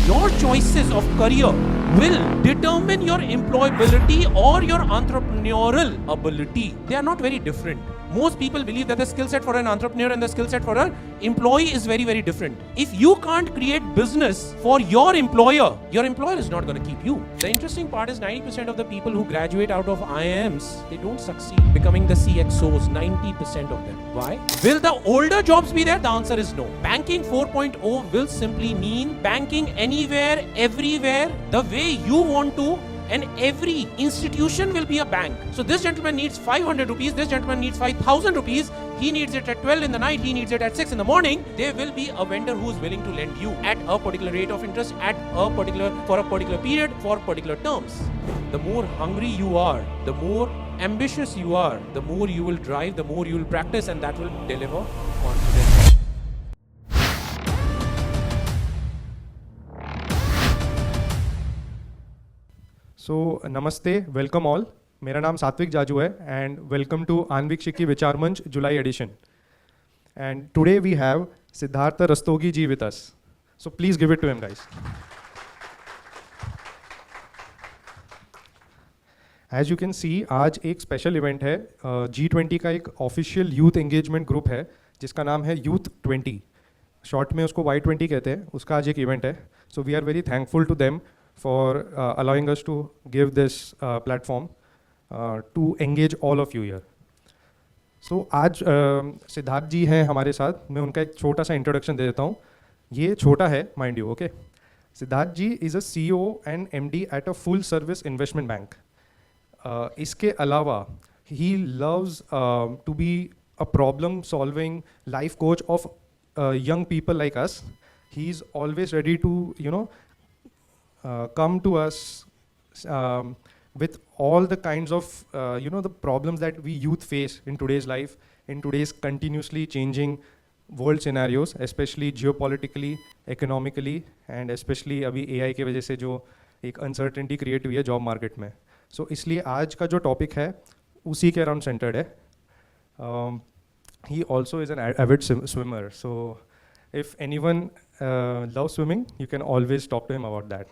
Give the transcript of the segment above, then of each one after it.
Your choices of career will determine your employability or your entrepreneurial ability. They are not very different. Most people believe that the skill set for an entrepreneur and the skill set for an employee is very, very different. If you can't create business for your employer is not going to keep you. The interesting part is 90% of the people who graduate out of IIMs, they don't succeed becoming the CXOs, 90% of them. Why? Will the older jobs be there? The answer is no. Banking 4.0 will simply mean banking anywhere, everywhere, the way you want to, and every institution will be a bank. So this gentleman needs 500 rupees, this gentleman needs 5,000 rupees, he needs it at 12 in the night, he needs it at 6 in the morning. There will be a vendor who is willing to lend you at a particular rate of interest, for a particular period, for particular terms. The more hungry you are, the more ambitious you are, the more you will drive, the more you will practice, and that will deliver confidence. So, Namaste, welcome all. मेरा नाम सात्विक जाजू है and welcome to Anvikshiki Vichar Manch July edition. And today we have Siddhartha Rastogi ji with us. So please give it to him, guys. As you can see, आज एक special event है. G20 का एक official youth engagement group है जिसका नाम है Youth 20. Short में उसको Y20 कहते हैं. उसका आज एक event है. So we are very thankful to them for allowing us to give this platform to engage all of you here. So आज सिद्धार्थ जी हैं हमारे साथ. मैं उनका एक छोटा सा इंट्रोडक्शन दे देता हूँ. ये छोटा है, mind you, okay. Siddharth ji is a CEO and MD at a full service investment bank. इसके अलावा he loves to be a problem solving life coach of young people like us. He is always ready to, come to us with all the kinds of, the problems that we youth face in today's life, in today's continuously changing world scenarios, especially geopolitically, economically, and especially अभी AI के वजह से जो एक uncertainty create हुई है job market में. So इसलिए आज का जो topic है उसी के around centered है. He also is an avid swimmer. So if anyone loves swimming, you can always talk to him about that.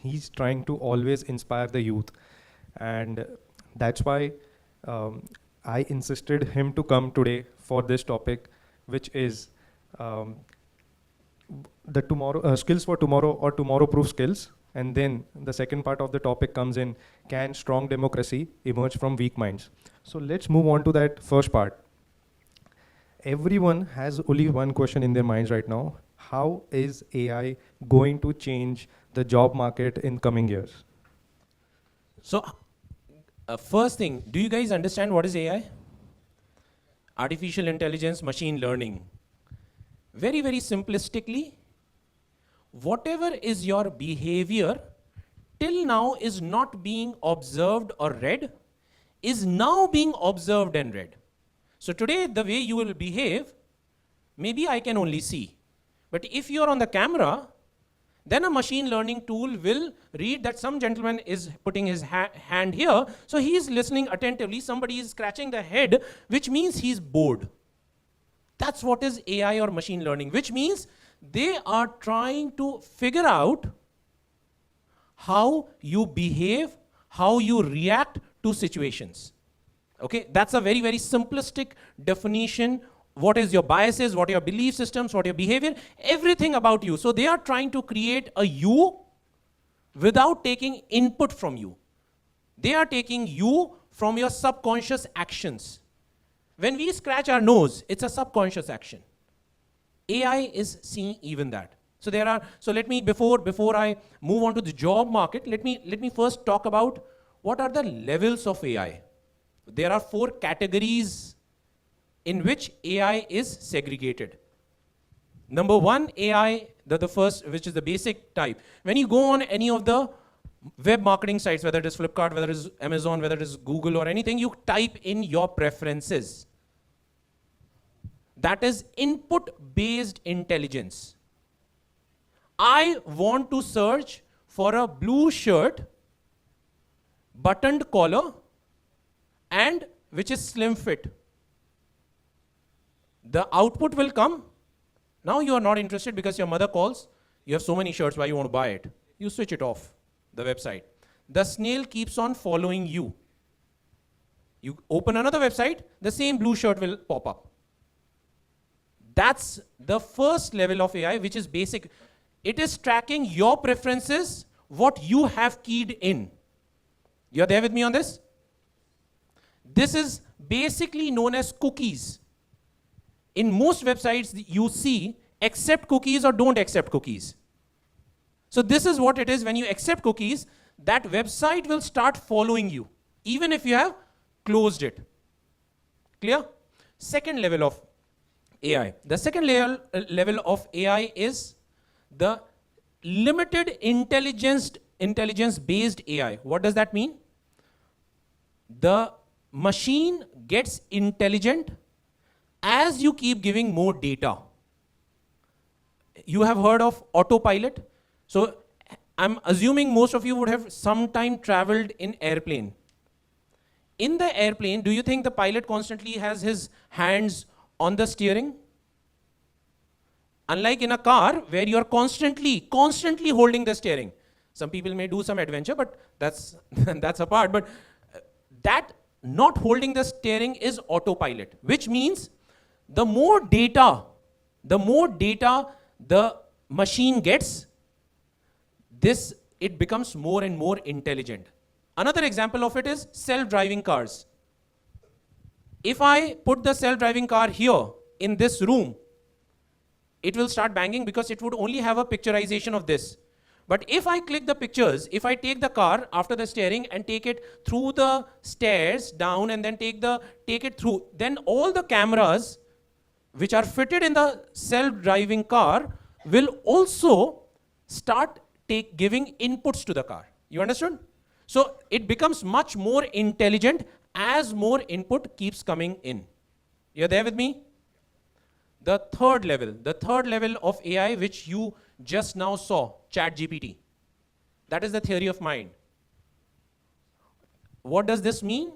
He's trying to always inspire the youth, and that's why I insisted him to come today for this topic, which is the tomorrow skills for tomorrow or tomorrow-proof skills. And then the second part of the topic comes in: can strong democracy emerge from weak minds? So let's move on to that first part. Everyone has only one question in their minds right now: how is AI going to change the job market in coming years? So, first thing, do you guys understand what is AI? Artificial intelligence, machine learning. Very, very simplistically, whatever is your behavior till now is not being observed or read, is now being observed and read. So today, the way you will behave, maybe I can only see. But if you're on the camera, then a machine learning tool will read that some gentleman is putting his hand here, so he is listening attentively, somebody is scratching the head, which means he's bored. That's what is AI or machine learning, which means they are trying to figure out how you behave, how you react to situations. Okay, that's a very, very simplistic definition. What is your biases, what are your belief systems, what are your behavior, everything about you. So they are trying to create a you without taking input from you. They are taking you from your subconscious actions. When we scratch our nose, it's a subconscious action. AI is seeing even that. So let me, before I move on to the job market, let me first talk about what are the levels of AI. There are 4 categories in which AI is segregated. Number 1, AI, the first, which is the basic type. When you go on any of the web marketing sites, whether it is Flipkart, whether it is Amazon, whether it is Google or anything, you type in your preferences. That is input-based intelligence. I want to search for a blue shirt, buttoned collar, and which is slim fit. The output will come. Now you are not interested because your mother calls. You have so many shirts, why you want to buy it? You switch it off, the website. The snail keeps on following you. You open another website, the same blue shirt will pop up. That's the first level of AI, which is basic. It is tracking your preferences, what you have keyed in. You're there with me on this? This is basically known as cookies. In most websites, you see accept cookies or don't accept cookies. So this is what it is. When you accept cookies, that website will start following you, even if you have closed it. Clear? Second level of AI. The second level of AI is the limited intelligence-based AI. What does that mean? The machine gets intelligent as you keep giving more data. You have heard of autopilot. So I'm assuming most of you would have sometime traveled in airplane. In the airplane, do you think the pilot constantly has his hands on the steering? Unlike in a car where you're constantly holding the steering. Some people may do some adventure, but that's apart. But that not holding the steering is autopilot, which means the more data the machine gets, it becomes more and more intelligent. Another example of it is self-driving cars. If I put the self-driving car here in this room, it will start banging because it would only have a picturization of this. But if I click the pictures, if I take the car after the steering and take it through the stairs down and then take it through, then all the cameras which are fitted in the self-driving car will also start giving inputs to the car. You understood? So it becomes much more intelligent as more input keeps coming in. You're there with me? The third level of AI which you just now saw, ChatGPT. That is the theory of mind. What does this mean?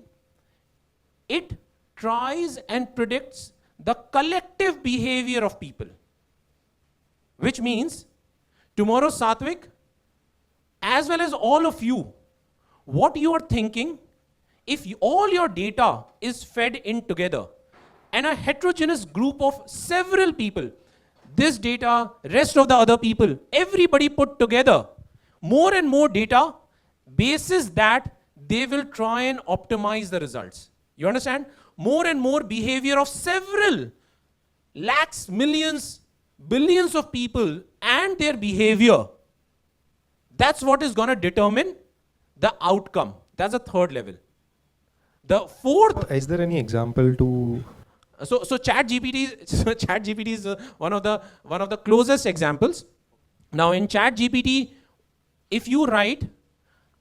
It tries and predicts the collective behavior of people. Which means, tomorrow Satvik, as well as all of you, what you are thinking, if all your data is fed in together, and a heterogeneous group of several people, this data, rest of the other people, everybody put together, more and more data, basis that they will try and optimize the results. You understand? More and more behavior of several lakhs, millions, billions of people and their behavior. That's what is going to determine the outcome. That's the third level. The fourth... Is there any example to... So ChatGPT is one of the closest examples. Now in ChatGPT, if you write,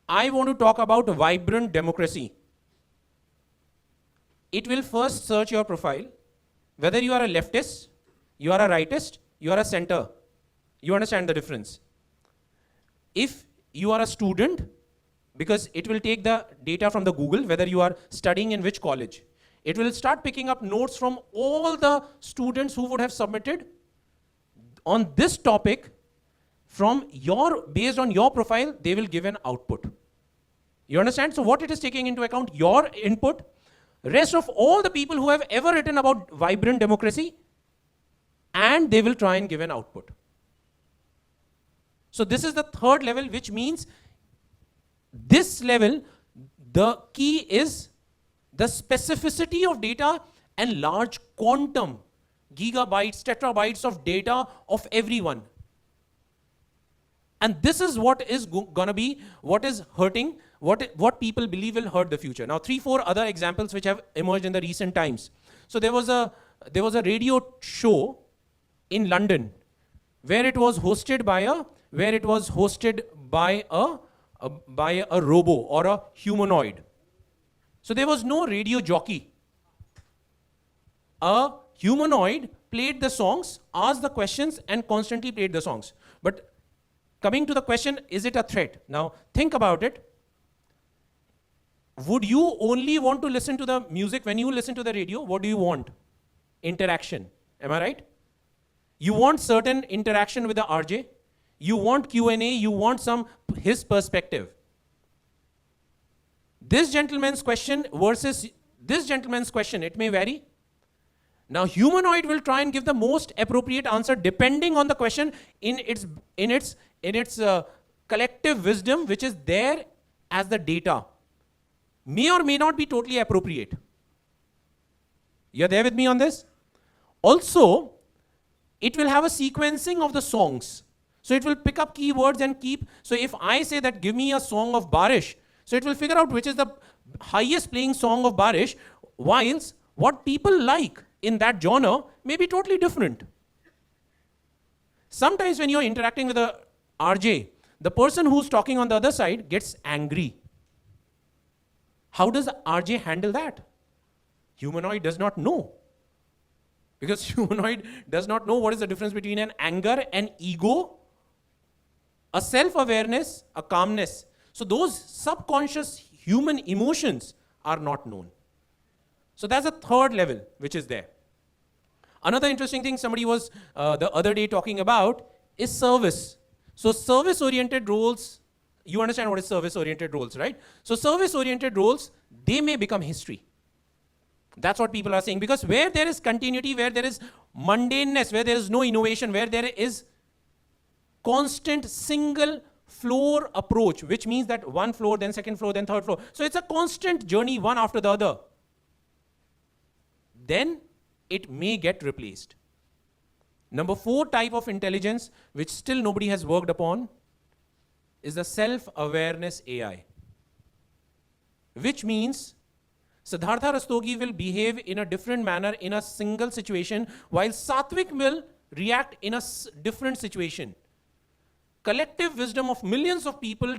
I want to talk about vibrant democracy, it will first search your profile, whether you are a leftist, you are a rightist, you are a center. You understand the difference. If you are a student, because it will take the data from the Google, whether you are studying in which college. It will start picking up notes from all the students who would have submitted on this topic. Based on your profile, they will give an output. You understand? So what it is taking into account, your input, rest of all the people who have ever written about vibrant democracy, and they will try and give an output. So this is the third level, which means this level, the key is the specificity of data and large quantum, gigabytes, terabytes of data of everyone. And this is what is gonna be, what is hurting, what people believe will hurt the future. Now, 3-4 other examples which have emerged in the recent times. So there was a radio show in London where it was hosted by a robo or a humanoid. So there was no radio jockey. A humanoid played the songs, asked the questions, and constantly played the songs. But coming to the question, is it a threat? Now, think about it. Would you only want to listen to the music when you listen to the radio? What do you want? Interaction. Am I right? You want certain interaction with the RJ. You want Q&A, you want his perspective. This gentleman's question versus this gentleman's question, it may vary. Now, humanoid will try and give the most appropriate answer depending on the question in its collective wisdom, which is there as the data. May or may not be totally appropriate. You're there with me on this? Also, it will have a sequencing of the songs. So it will pick up keywords and keep. So if I say that give me a song of Barish, so it will figure out which is the highest playing song of Barish, whilst what people like in that genre may be totally different. Sometimes when you're interacting with a RJ, the person who's talking on the other side gets angry. How does RJ handle that? Humanoid does not know. Because humanoid does not know what is the difference between an anger, an ego, a self-awareness, a calmness. So those subconscious human emotions are not known. So that's a third level which is there. Another interesting thing somebody was the other day talking about is service. So service-oriented roles, you understand what is service-oriented roles, right? So service-oriented roles, they may become history. That's what people are saying. Because where there is continuity, where there is mundaneness, where there is no innovation, where there is constant single floor approach, which means that one floor, then second floor, then third floor. So it's a constant journey, one after the other. Then it may get replaced. Number 4 type of intelligence, which still nobody has worked upon, is the self-awareness AI. Which means Siddhartha Rastogi will behave in a different manner in a single situation, while Satvik will react in a different situation. Collective wisdom of millions of people,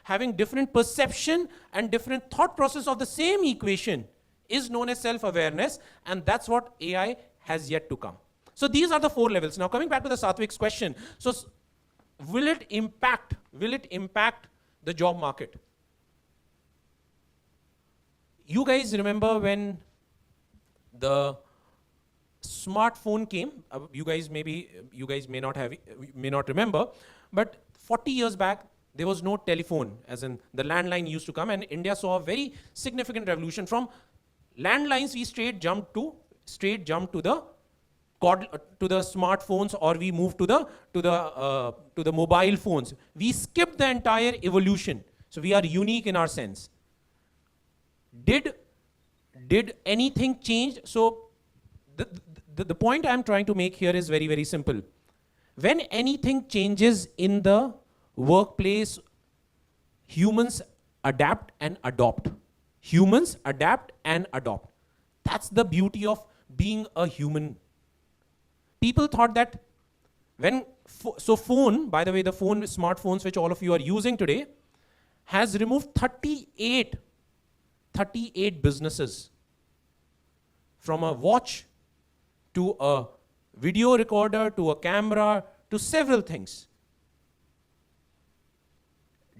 having different perception and different thought process of the same equation, is known as self-awareness, and that's what AI has yet to come. So these are the 4 levels. Now coming back to the Satvik's question, so will it impact the job market? You guys remember when the smartphone came? You guys may not remember, but 40 years back there was no telephone, as in the landline used to come, and India saw a very significant revolution. From landlines we straight jumped to the smartphones, or we moved to the mobile phones. We skipped the entire evolution. So we are unique in our sense. Did anything change? So the point I'm trying to make here is very, very simple. When anything changes in the workplace, humans adapt and adopt. Humans adapt and adopt. That's the beauty of being a human. People thought that phone, by the way, the smartphones which all of you are using today, has removed 38 businesses. From a watch to a video recorder to a camera to several things.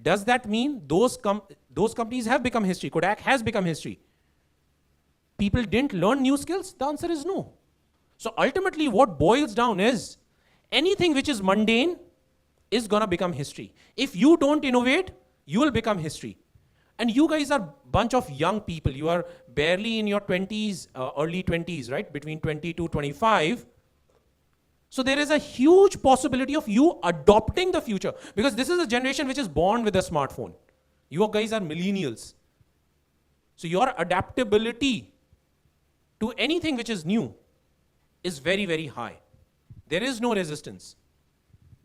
Does that mean those companies have become history? Kodak has become history. People didn't learn new skills? The answer is no. So ultimately what boils down is anything which is mundane is going to become history. If you don't innovate, you will become history. And you guys are a bunch of young people. You are barely in your 20s, early 20s, right? Between 20 to 25. So there is a huge possibility of you adopting the future. Because this is a generation which is born with a smartphone. You guys are millennials. So your adaptability to anything which is new is very, very high. There is no resistance.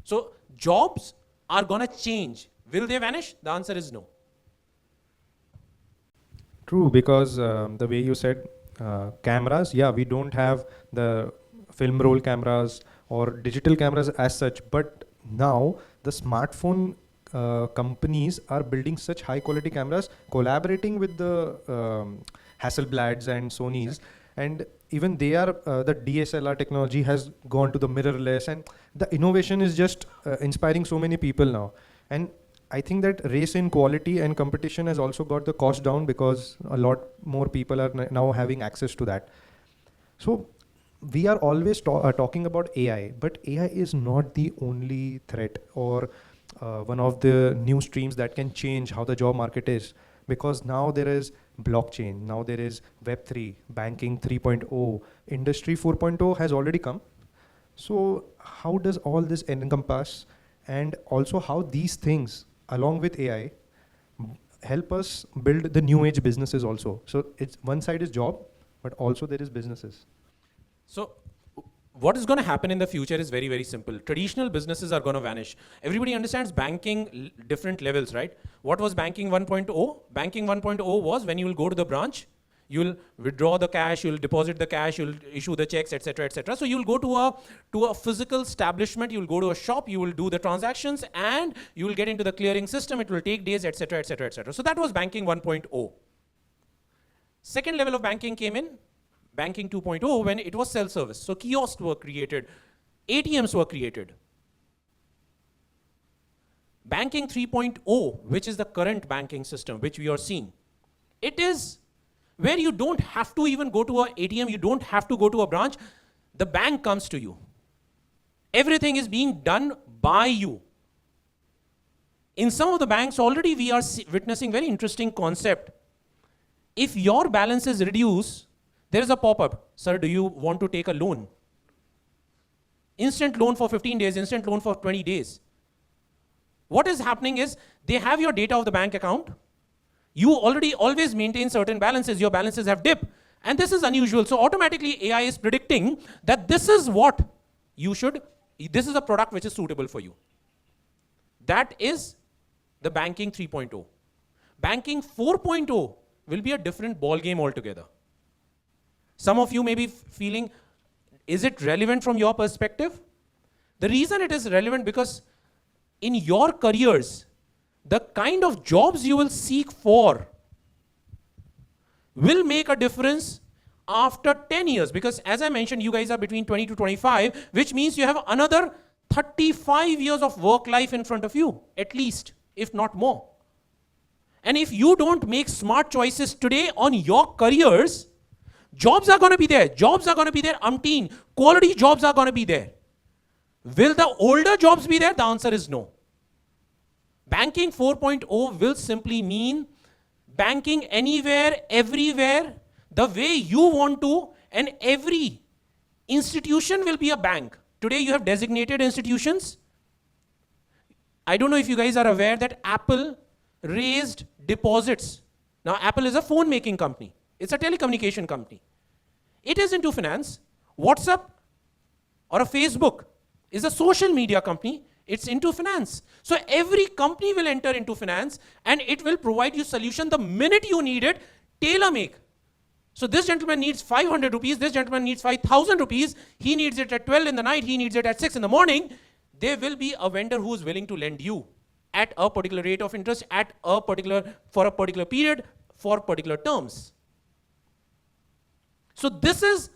So jobs are going to change. Will they vanish? The answer is no. True, because the way you said cameras, yeah, we don't have the film roll cameras or digital cameras as such, but now the smartphone companies are building such high quality cameras, collaborating with the Hasselblads and Sonys, and even they are the DSLR technology has gone to the mirrorless, and the innovation is just inspiring so many people now. And I think that race in quality and competition has also got the cost down because a lot more people are now having access to that. So we are always talking about AI, but AI is not the only threat or one of the new streams that can change how the job market is. Because now there is blockchain, now there is Web3, banking 3.0, Industry 4.0 has already come. So how does all this encompass, and also how these things, along with AI, help us build the new age businesses also? So it's one side is job, but also there is businesses. So what is going to happen in the future is very, very simple. Traditional businesses are going to vanish. Everybody understands banking different levels, right? What was banking 1.0? Banking 1.0 was when you will go to the branch, you'll withdraw the cash, you'll deposit the cash, you'll issue the checks, etc., etc. So you'll go to a physical establishment, you'll go to a shop, you will do the transactions, and you will get into the clearing system. It will take days, etc., etc., etc. So that was banking 1.0. Second level of banking came in, banking 2.0, when it was self-service. So kiosks were created, ATMs were created. Banking 3.0, which is the current banking system, which we are seeing, it is where you don't have to even go to an ATM, you don't have to go to a branch, the bank comes to you. Everything is being done by you. In some of the banks already we are witnessing very interesting concept. If your balance is reduced, there is a pop-up. Sir, do you want to take a loan? Instant loan for 15 days, instant loan for 20 days. What is happening is, they have your data of the bank account. You already always maintain certain balances. Your balances have dipped. And this is unusual. So automatically AI is predicting that this is what you should, this is a product which is suitable for you. That is the banking 3.0. Banking 4.0 will be a different ball game altogether. Some of you may be feeling, is it relevant from your perspective? The reason it is relevant because in your careers, the kind of jobs you will seek for will make a difference after 10 years. Because as I mentioned, you guys are between 20 to 25, which means you have another 35 years of work life in front of you, at least, if not more. And if you don't make smart choices today on your careers, jobs are going to be there. Jobs are going to be there, umpteen. Quality jobs are going to be there. Will the older jobs be there? The answer is no. Banking 4.0 will simply mean banking anywhere, everywhere, the way you want to, and every institution will be a bank. Today you have designated institutions. I don't know if you guys are aware that Apple raised deposits. Now Apple is a phone making company. It's a telecommunication company. It is into finance. WhatsApp or a Facebook is a social media company. It's into finance. So every company will enter into finance and it will provide you solution the minute you need it, tailor-make. So this gentleman needs 500 rupees, this gentleman needs 5,000 rupees, he needs it at 12 in the night, he needs it at 6 in the morning. There will be a vendor who is willing to lend you at a particular rate of interest, for a particular period, for particular terms. So this is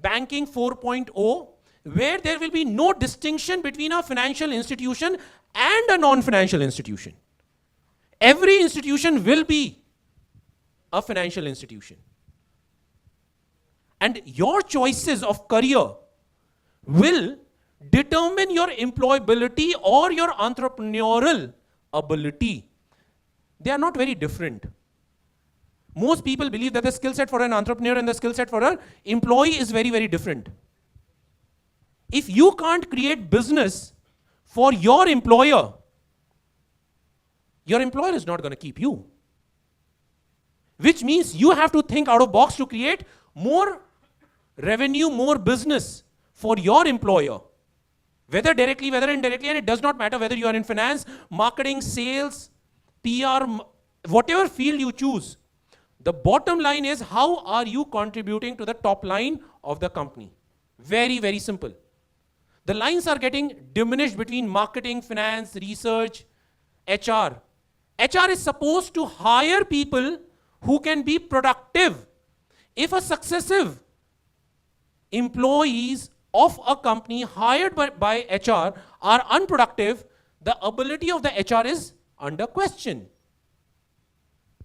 banking 4.0, where there will be no distinction between a financial institution and a non-financial institution. Every institution will be a financial institution. And your choices of career will determine your employability or your entrepreneurial ability. They are not very different. Most people believe that the skill set for an entrepreneur and the skill set for an employee is very, very different. If you can't create business for your employer is not going to keep you. Which means you have to think out of box to create more revenue, more business for your employer. Whether directly, whether indirectly, and it does not matter whether you are in finance, marketing, sales, PR, whatever field you choose. The bottom line is, how are you contributing to the top line of the company? Very, very simple. The lines are getting diminished between marketing, finance, research, HR. HR is supposed to hire people who can be productive. If a successive employees of a company hired by HR are unproductive, the ability of the HR is under question.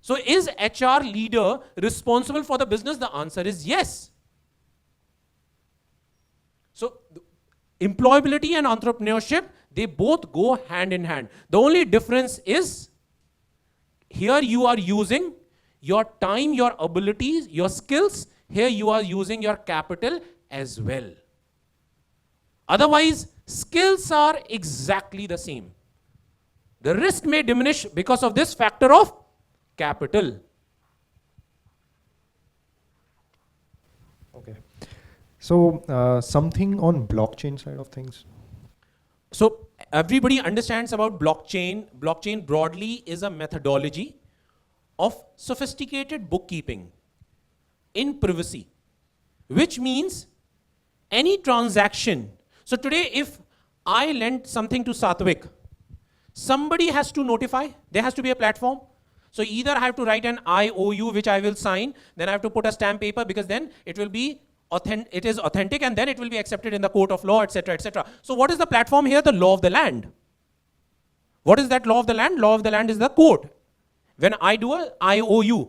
So is HR leader responsible for the business? The answer is yes. Employability and entrepreneurship, they both go hand in hand. The only difference is here you are using your time, your abilities, your skills. Here you are using your capital as well. Otherwise, skills are exactly the same. The risk may diminish because of this factor of capital. Okay. So something on blockchain side of things. So everybody understands about blockchain. Blockchain broadly is a methodology of sophisticated bookkeeping in privacy, which means any transaction. So today, if I lend something to Satvik, somebody has to notify. There has to be a platform. So either I have to write an IOU, which I will sign, then I have to put a stamp paper, because then it will be it is authentic, and then it will be accepted in the court of law, etc., etc. So what is the platform here? The law of the land. What is that law of the land? Law of the land is the court. When I do a IOU,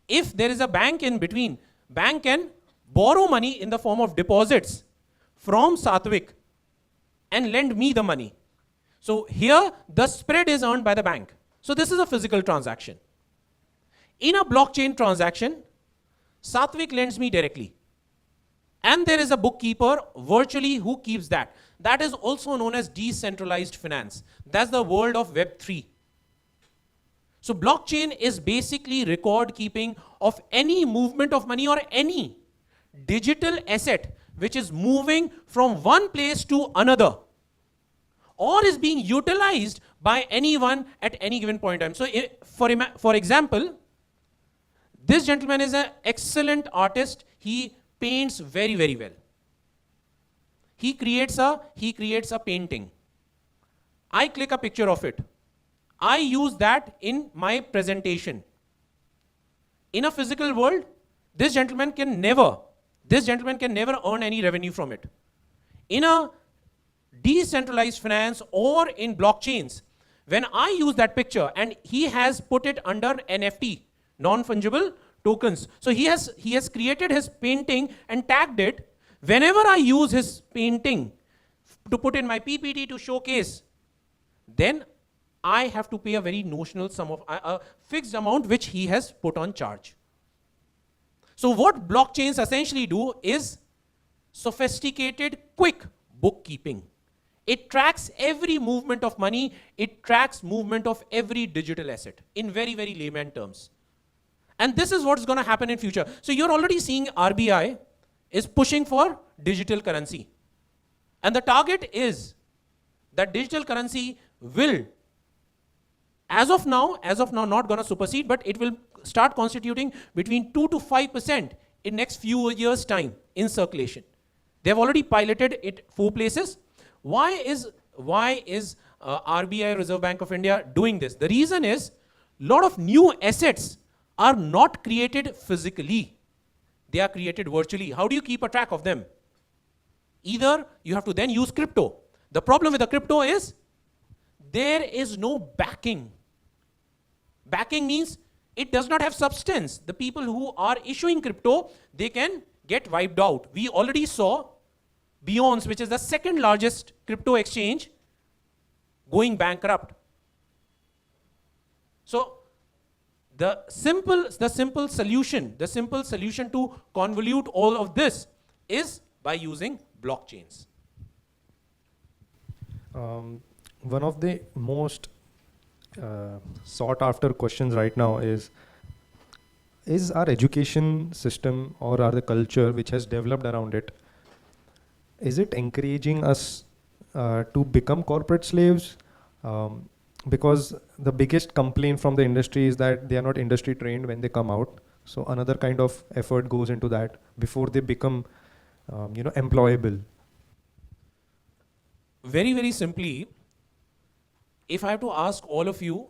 if there is a bank in between, bank can borrow money in the form of deposits from Satvik and lend me the money. So here the spread is earned by the bank. So this is a physical transaction. In a blockchain transaction, Satvik lends me directly. And there is a bookkeeper virtually who keeps that. That is also known as decentralized finance. That's the world of Web3. So blockchain is basically record keeping of any movement of money or any digital asset which is moving from one place to another, or is being utilized by anyone at any given point in time. So for example, this gentleman is an excellent artist. He paints very, very well. He creates a painting. I click a picture of it. I use that in my presentation. In a physical world, this gentleman can never earn any revenue from it. In a decentralized finance or in blockchains, when I use that picture and he has put it under NFT, non-fungible tokens. So he has created his painting and tagged it. Whenever I use his painting to put in my PPT to showcase, then I have to pay a very notional sum of a fixed amount which he has put on charge. So what blockchains essentially do is sophisticated, quick bookkeeping. It tracks every movement of money. It tracks movement of every digital asset in very, very layman terms. And this is what's going to happen in future. So you're already seeing RBI is pushing for digital currency. And the target is that digital currency will, as of now, not going to supersede, but it will start constituting between 2 to 5% in next few years' time in circulation. They've already piloted it 4 places. Why is RBI, Reserve Bank of India, doing this? The reason is a lot of new assets are not created physically. They are created virtually. How do you keep a track of them? Either you have to then use crypto. The problem with the crypto is there is no backing. Backing means it does not have substance. The people who are issuing crypto, they can get wiped out. We already saw Beyonce, which is the second largest crypto exchange, going bankrupt. So the simple solution to convolute all of this is by using blockchains. One of the most sought after questions right now is our education system or the culture which has developed around it, is it encouraging us to become corporate slaves? Because the biggest complaint from the industry is that they are not industry trained when they come out. So another kind of effort goes into that before they become, employable. Very, very simply, if I have to ask all of you,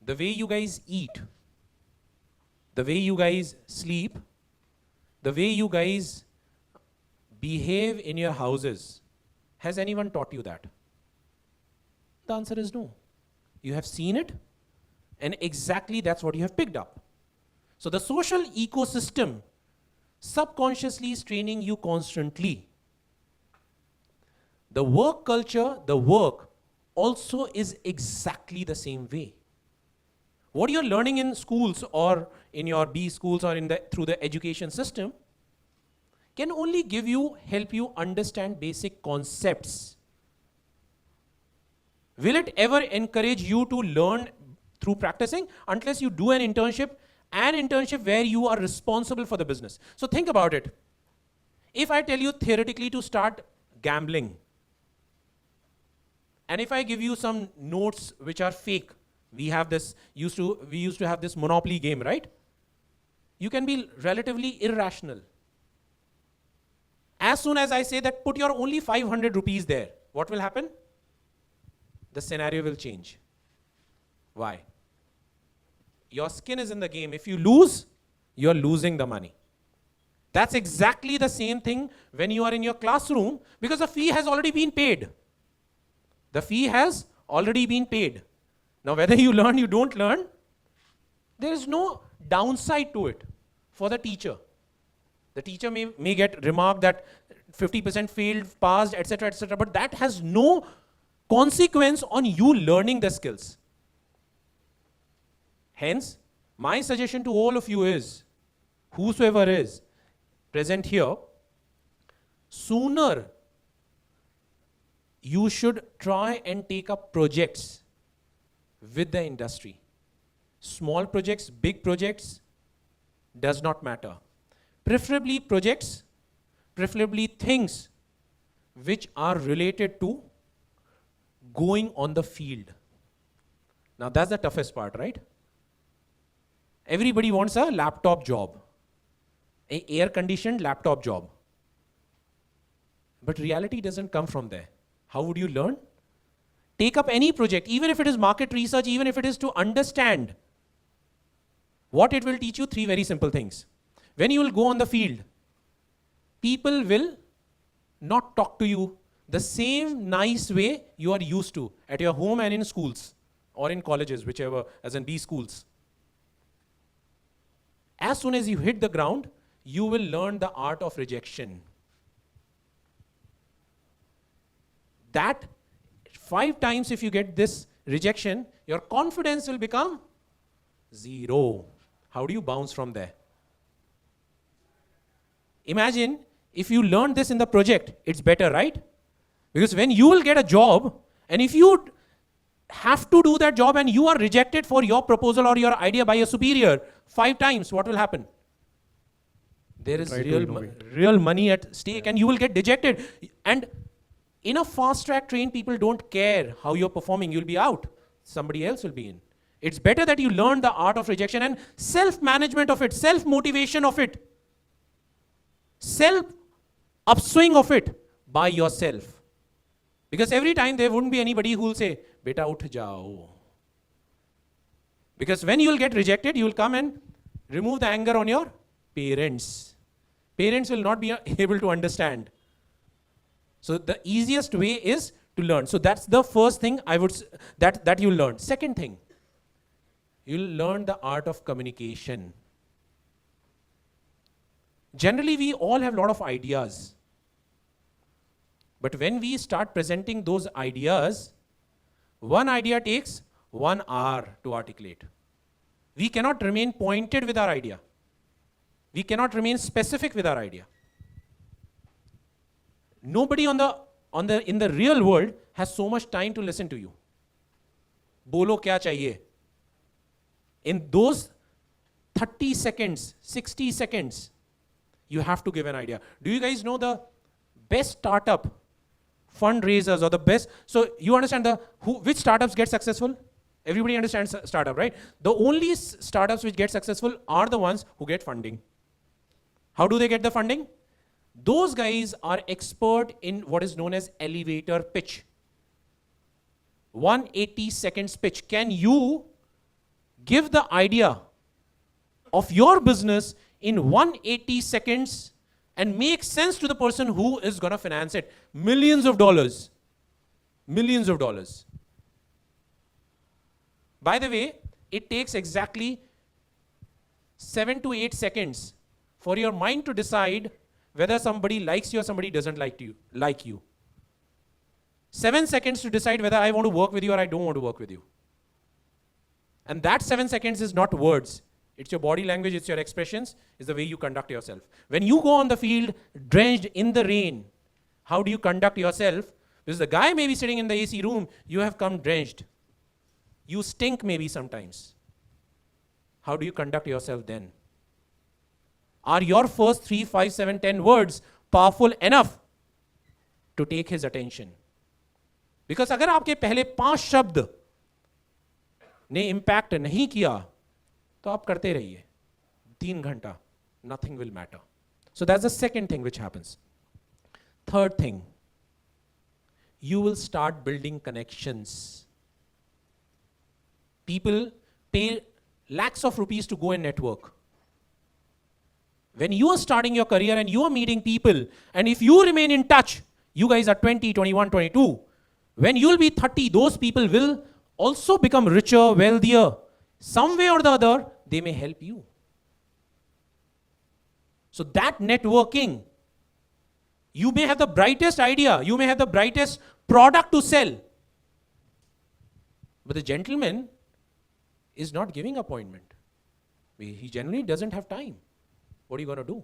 the way you guys eat, the way you guys sleep, the way you guys behave in your houses, has anyone taught you that? The answer is no. You have seen it, and exactly that's what you have picked up. So the social ecosystem subconsciously is training you constantly. The work culture, the work also is exactly the same way. What you're learning in schools or in your B schools or through the education system can only help you understand basic concepts. Will it ever encourage you to learn through practicing? Unless you do an internship where you are responsible for the business. So think about it. If I tell you theoretically to start gambling, and if I give you some notes which are fake, we used to have this Monopoly game, right? You can be relatively irrational. As soon as I say that put your only 500 rupees there, what will happen? The scenario will change. Why? Your skin is in the game. If you lose, you're losing the money. That's exactly the same thing when you are in your classroom, because the fee has already been paid. The fee has already been paid. Now, whether you learn, you don't learn, there is no downside to it for the teacher. The teacher may get remarked that 50% failed, passed, etc., but that has no consequence on you learning the skills. Hence, my suggestion to all of you is, whosoever is present here, sooner you should try and take up projects with the industry. Small projects, big projects, does not matter. Preferably projects, preferably things which are related to going on the field. Now that's the toughest part, right? Everybody wants a laptop job, an air-conditioned laptop job. But reality doesn't come from there. How would you learn? Take up any project, even if it is market research, even if it is to understand. What it will teach you? 3 very simple things. When you will go on the field, people will not talk to you the same nice way you are used to at your home and in schools or in colleges, whichever, as in B schools. As soon as you hit the ground, you will learn the art of rejection. That 5 times if you get this rejection, your confidence will become 0. How do you bounce from there? Imagine if you learn this in the project, it's better, right? Because when you will get a job, and if you have to do that job and you are rejected for your proposal or your idea by your superior 5 times, what will happen? There is real money at stake, and you will get dejected. And in a fast track train, people don't care how you're performing. You'll be out. Somebody else will be in. It's better that you learn the art of rejection and self-management of it, self-motivation of it, self-upswing of it by yourself. Because every time there wouldn't be anybody who will say, Beta uth jao. Because when you will get rejected, you will come and remove the anger on your parents. Parents will not be able to understand. So the easiest way is to learn. So that's the first thing that you'll learn. Second thing, you'll learn the art of communication. Generally, we all have a lot of ideas. But when we start presenting those ideas, one idea takes 1 hour to articulate. We cannot remain pointed with our idea. We cannot remain specific with our idea. Nobody in the real world has so much time to listen to you. Bolo kya chahiye? In those 30 seconds, 60 seconds, you have to give an idea. Do you guys know the best startup fundraisers or the best? So you understand which startups get successful? Everybody understands startup, right? The only startups which get successful are the ones who get funding. How do they get the funding? Those guys are expert in what is known as elevator pitch. 180 seconds pitch. Can you give the idea of your business in 180 seconds and make sense to the person who is going to finance it? Millions of dollars. Millions of dollars. By the way, it takes exactly 7 to 8 seconds for your mind to decide whether somebody likes you or somebody doesn't like you. 7 seconds to decide whether I want to work with you or I don't want to work with you. And that 7 seconds is not words. It's your body language, it's your expressions, it's the way you conduct yourself. When you go on the field drenched in the rain, how do you conduct yourself? Because the guy may be sitting in the AC room, you have come drenched. You stink maybe sometimes. How do you conduct yourself then? Are your first 3, 5, 7, 10 words powerful enough to take his attention? Because अगर आपके पहले 5 शब्द ने impact नहीं किया, तो आप करते रहिए 3 घंटा, nothing will matter. So that's the second thing which happens. Third thing, you will start building connections. People pay lakhs of rupees to go and network. When you are starting your career and you are meeting people, and if you remain in touch, you guys are 20, 21, 22, when you'll be 30, those people will also become richer, wealthier. Some way or the other, they may help you. So that networking, you may have the brightest idea, you may have the brightest product to sell, but the gentleman is not giving appointment. He generally doesn't have time. What are you going to do?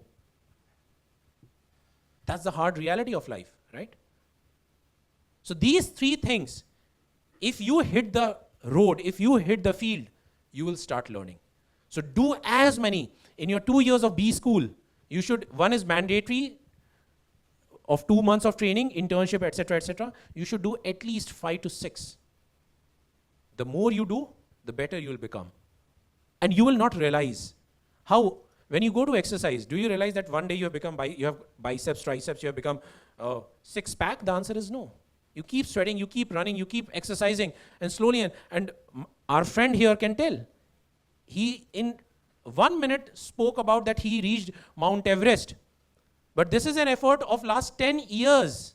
That's the hard reality of life, right? So these 3 things, if you hit the road, if you hit the field, you will start learning. So do as many. In your 2 years of B school, you should, one is mandatory of 2 months of training, internship, etc., etc. You should do at least 5 to 6. The more you do, the better you will become. And you will not realize how, when you go to exercise, do you realize that one day you have become, you have biceps, triceps, you have become 6-pack? The answer is no. You keep sweating, you keep running, you keep exercising, and slowly, and our friend here can tell. He, in 1 minute, spoke about that he reached Mount Everest. But this is an effort of last 10 years.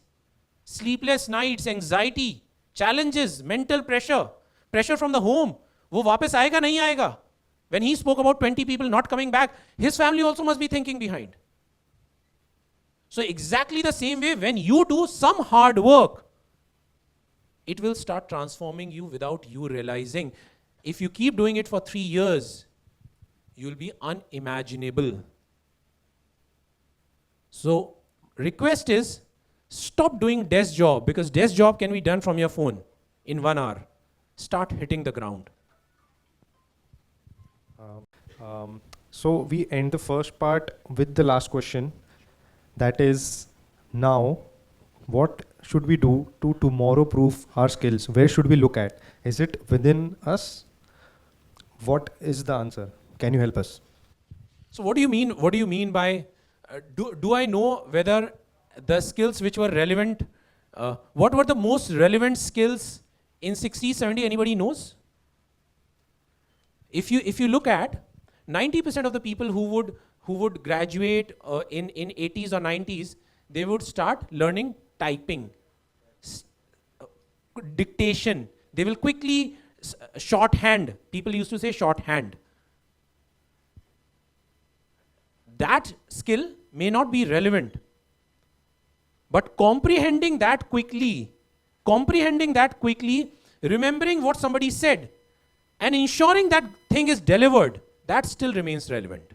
Sleepless nights, anxiety, challenges, mental pressure, pressure from the home. वो वापस आएगा नहीं आएगा? When he spoke about 20 people not coming back, his family also must be thinking behind. So exactly the same way, when you do some hard work, it will start transforming you without you realizing. If you keep doing it for 3 years, you'll be unimaginable. So request is, stop doing desk job, because desk job can be done from your phone in 1 hour. Start hitting the ground. So we end the first part with the last question. That is, now, what should we do to tomorrow-proof our skills? Where should we look at? Is it within us? What is the answer? Can you help us? So what do you mean? What do you mean by, do I know whether the skills which were relevant, what were the most relevant skills in 60s, 70s? Anybody knows? If you look at 90% of the people who would graduate in 80s or 90s, they would start learning typing, dictation. They will quickly shorthand. People used to say shorthand. That skill may not be relevant, but comprehending that quickly, remembering what somebody said, and ensuring that thing is delivered, that still remains relevant.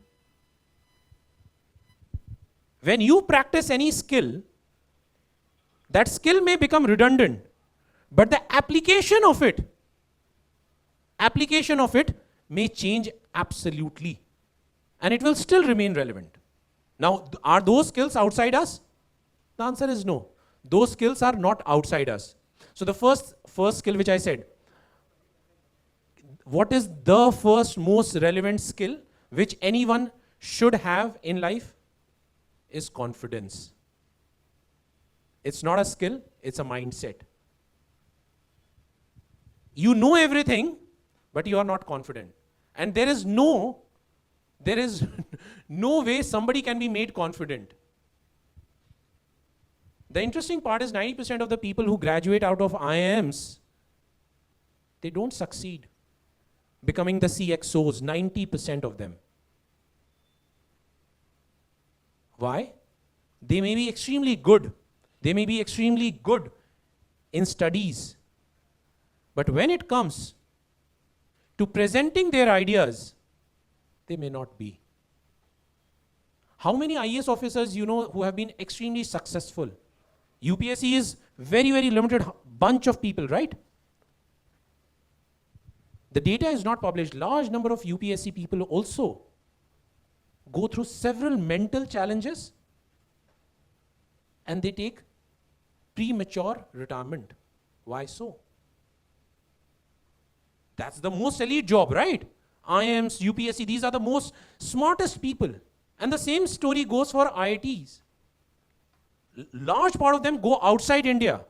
When you practice any skill, that skill may become redundant, but the application of it may change absolutely, and it will still remain relevant. Now, are those skills outside us? The answer is no. Those skills are not outside us. So the first skill which I said, what is the first most relevant skill which anyone should have in life? Is confidence. It's not a skill, it's a mindset. You know everything, but you are not confident. And there is no way somebody can be made confident. The interesting part is 90% of the people who graduate out of IIMs, they don't succeed becoming the CXOs, 90% of them. Why? They may be extremely good. They may be extremely good in studies. But when it comes to presenting their ideas, they may not be. How many IAS officers you know who have been extremely successful? UPSC is very, very limited bunch of people, right? The data is not published. Large number of UPSC people also go through several mental challenges and they take premature retirement. Why so? That's the most elite job, right? IIMs, UPSC, these are the most smartest people. And the same story goes for IITs. Large part of them go outside India.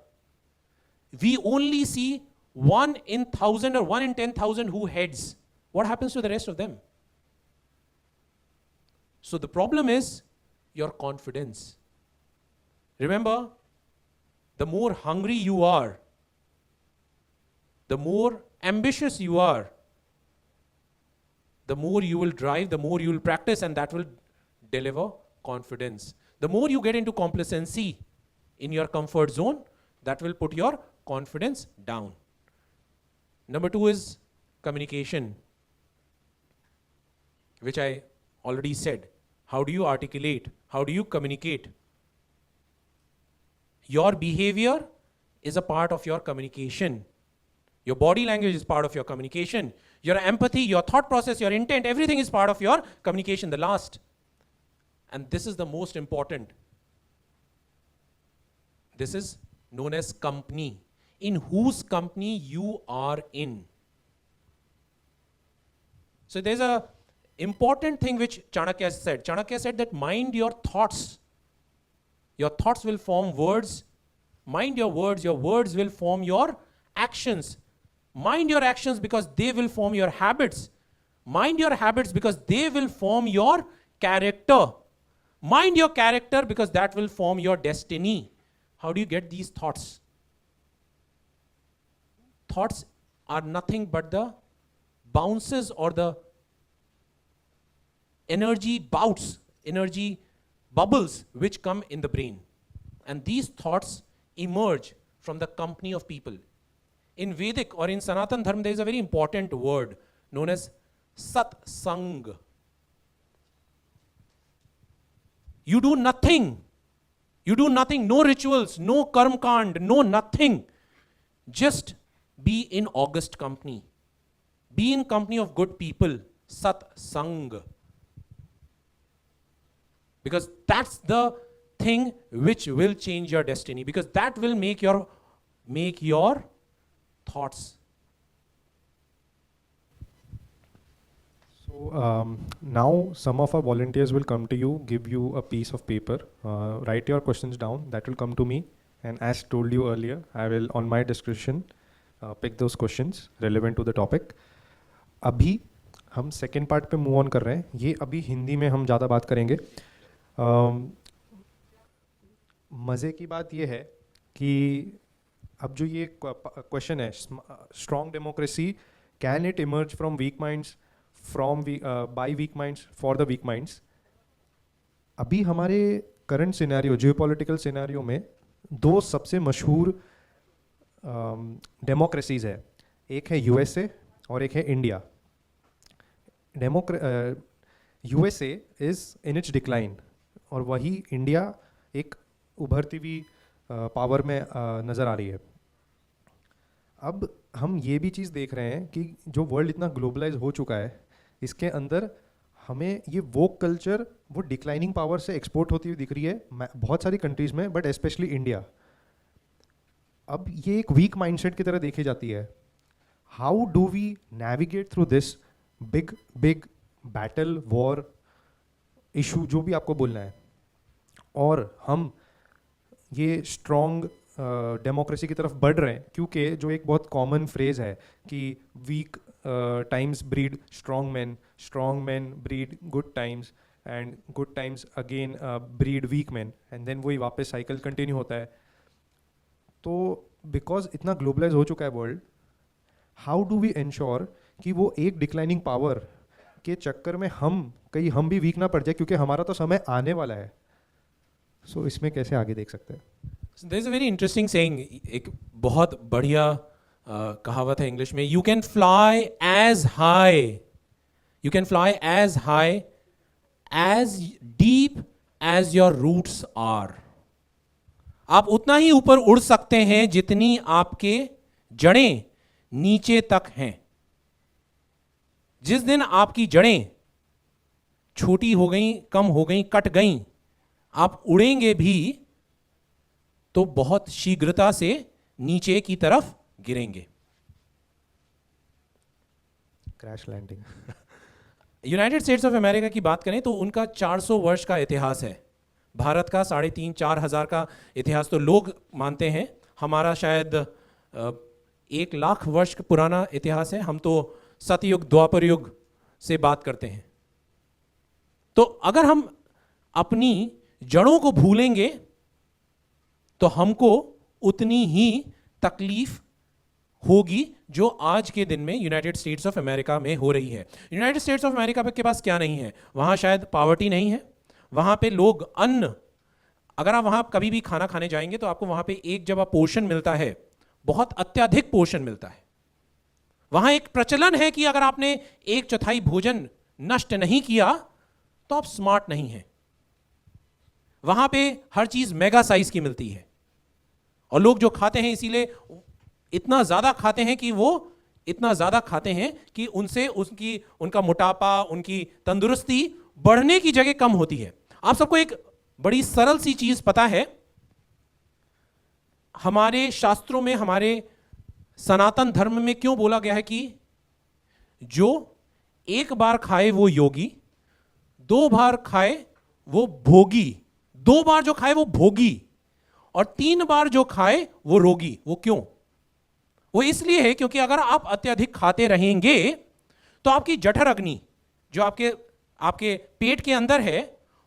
We only see 1 in 1,000 or 1 in 10,000 who heads. What happens to the rest of them? So the problem is your confidence. Remember, the more hungry you are, the more ambitious you are, the more you will drive, the more you will practice, and that will deliver confidence. The more you get into complacency in your comfort zone, that will put your confidence down. Number 2 is communication, which I already said. How do you articulate? How do you communicate? Your behavior is a part of your communication. Your body language is part of your communication. Your empathy, your thought process, your intent, everything is part of your communication. The last, and this is the most important, this is known as company. In whose company you are in. So there's a important thing which Chanakya said. Chanakya said that mind your thoughts. Your thoughts will form words. Mind your words will form your actions. Mind your actions because they will form your habits. Mind your habits because they will form your character. Mind your character because that will form your destiny. How do you get these thoughts? Thoughts are nothing but the bounces or the energy bouts, energy bubbles which come in the brain. And these thoughts emerge from the company of people. In Vedic or in Sanatan Dharma, there is a very important word known as satsang. You do nothing. You do nothing, no rituals, no karma kand, no nothing. Just be in august company. Be in company of good people. Satsang. Because that's the thing which will change your destiny. Because that will make your thoughts. So now some of our volunteers will come to you, give you a piece of paper, write your questions down. That will come to me. And as told you earlier, I will on my discretion pick those questions relevant to the topic. अभी हम second part पे move on कर रहे हैं. ये अभी हिंदी में हम ज़्यादा बात करेंगे. मज़े की बात ये है कि अब जो ये क्वेश्चन है, strong democracy, can it emerge from weak minds, from by weak minds, for the weak minds. अभी हमारे करंट सिनेरियो, जियोपॉलिटिकल सिनेरियो में दो सबसे मशहूर डेमोक्रेसीज है. एक है यूएसए और एक है India. USA is in its decline और वही इंडिया एक उभरती हुई पावर में नज़र आ रही है. अब हम ये भी चीज़ देख रहे हैं कि जो वर्ल्ड इतना ग्लोबलाइज हो चुका है, इसके अंदर हमें ये वोक कल्चर वो डिक्लाइनिंग पावर से एक्सपोर्ट होती हुई दिख रही है बहुत सारी कंट्रीज़ में, बट स्पेशली इंडिया. अब ये एक वीक माइंडसेट की तरह देखी जाती है. How do we navigate through this big battle, war, issue, जो भी आपको बोलना है, और हम ये स्ट्रॉन्ग डेमोक्रेसी की तरफ बढ़ रहे हैं? क्योंकि जो एक बहुत कॉमन फ्रेज है कि weak times breed strong man breed good times, and good times again breed weak man, and then वही वापस साइकिल कंटिन्यू होता है. तो बिकॉज इतना ग्लोबलाइज हो चुका है world, how do we ensure कि वो एक डिक्लाइनिंग पावर के चक्कर में हम भी वीक ना पड़ जाए, क्योंकि हमारा तो समय आने वाला है. सो इसमें कैसे आगे देख सकते हैं? There is a very interesting saying, एक बहुत बढ़िया कहावत है इंग्लिश में, you can fly as high, you can fly as high as deep as your roots are. आप उतना ही ऊपर उड़ सकते हैं जितनी आपके जड़ें नीचे तक हैं। जिस दिन आपकी जड़ें छोटी हो गई, कम हो गई, कट गई, आप उड़ेंगे भी तो बहुत शीघ्रता से नीचे की तरफ गिरेंगे। Crash landing. United States of America की बात करें तो उनका 400 वर्ष का इतिहास है। भारत का 3,500-4 हजार का इतिहास तो लोग मानते हैं, हमारा शायद 1,00,000 वर्ष पुराना इतिहास है। हम तो सतयुग द्वापर युग से बात करते हैं। तो अगर हम अपनी जड़ों को भूलेंगे तो हमको उतनी ही तकलीफ होगी जो आज के दिन में यूनाइटेड स्टेट्स ऑफ अमेरिका में हो रही है। यूनाइटेड स्टेट्स ऑफ अमेरिका के पास क्या नहीं है? वहां शायद पॉवर्टी नहीं है, वहां पे लोग अन्न, अगर आप वहां कभी भी खाना खाने जाएंगे तो आपको वहां पे एक जब पोषण मिलता है, बहुत अत्यधिक पोषण मिलता है। वहां एक प्रचलन है कि अगर आपने 1/4 भोजन नष्ट नहीं किया तो आप स्मार्ट नहीं हैं। वहां पे हर चीज मेगा साइज की मिलती है और लोग जो खाते हैं इसीलिए इतना ज्यादा खाते हैं कि वो इतना ज्यादा खाते हैं कि उनसे उनका मोटापा, उनकी तंदुरुस्ती बढ़ने की जगह कम होती है। आप सबको एक बड़ी सरल सी चीज पता है, हमारे शास्त्रों में, हमारे सनातन धर्म में क्यों बोला गया है कि जो एक बार खाए वो योगी, 2 बार खाए वो भोगी, 2 बार जो खाए वो भोगी, और 3 बार जो खाए वो रोगी। वो क्यों? वो इसलिए है क्योंकि अगर आप अत्यधिक खाते रहेंगे तो आपकी जठर अग्नि जो आपके पेट के अंदर है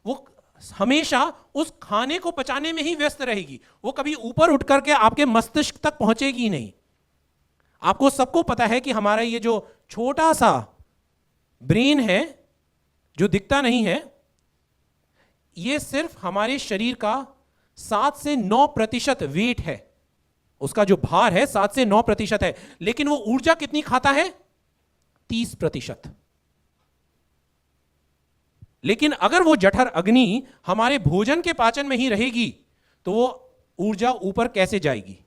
वो हमेशा उस खाने को पचाने में ही व्यस्त रहेगी। वो कभी ऊपर उठ करके आपके मस्तिष्क तक पहुंचेगी नहीं। आपको सबको पता है कि हमारा ये जो छोटा सा ब्रेन है जो दिखता नहीं है, ये सिर्फ हमारे शरीर का 7 से 9% वेट है। उसका जो भार है 7 से 9% है, लेकिन वो ऊर्जा कितनी खाता है? 30%। लेकिन अगर वो जठर अग्नि हमारे भोजन के पाचन में ही रहेगी तो वो ऊर्जा ऊपर कैसे जाएगी?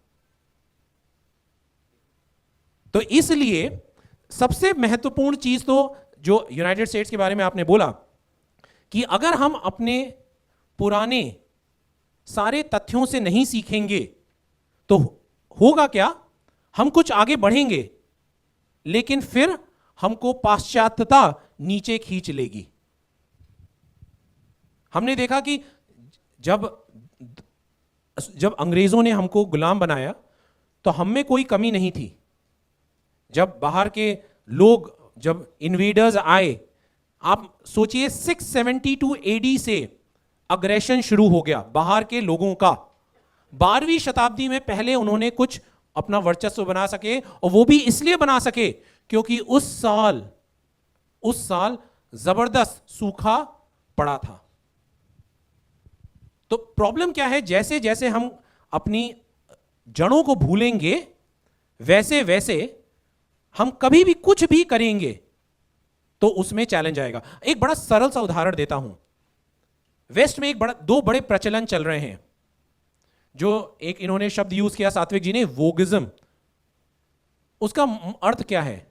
तो इसलिए सबसे महत्वपूर्ण चीज तो जो यूनाइटेड स्टेट्स के बारे में आपने बोला कि अगर हम अपने पुराने सारे तथ्यों से नहीं सीखेंगे तो होगा क्या? हम कुछ आगे बढ़ेंगे लेकिन फिर हमको पाश्चात्यता नीचे खींच लेगी। हमने देखा कि जब अंग्रेजों ने हमको गुलाम बनाया तो हम में कोई कमी नहीं थी। जब बाहर के लोग, जब इन्वेडर्स आए, आप सोचिए 672 AD से अग्रेशन शुरू हो गया बाहर के लोगों का। 12वीं शताब्दी में पहले उन्होंने कुछ अपना वर्चस्व बना सके, और वो भी इसलिए बना सके क्योंकि उस साल जबरदस्त सूखा पड़ा था। तो प्रॉब्लम क्या है? जैसे जैसे हम अपनी जड़ों को भूलेंगे वैसे वैसे हम कभी भी कुछ भी करेंगे तो उसमें चैलेंज आएगा। एक बड़ा सरल सा उदाहरण देता हूं। वेस्ट में दो बड़े प्रचलन चल रहे हैं। जो एक इन्होंने शब्द यूज किया सात्विक जी ने, वोगिज्म। उसका अर्थ क्या है?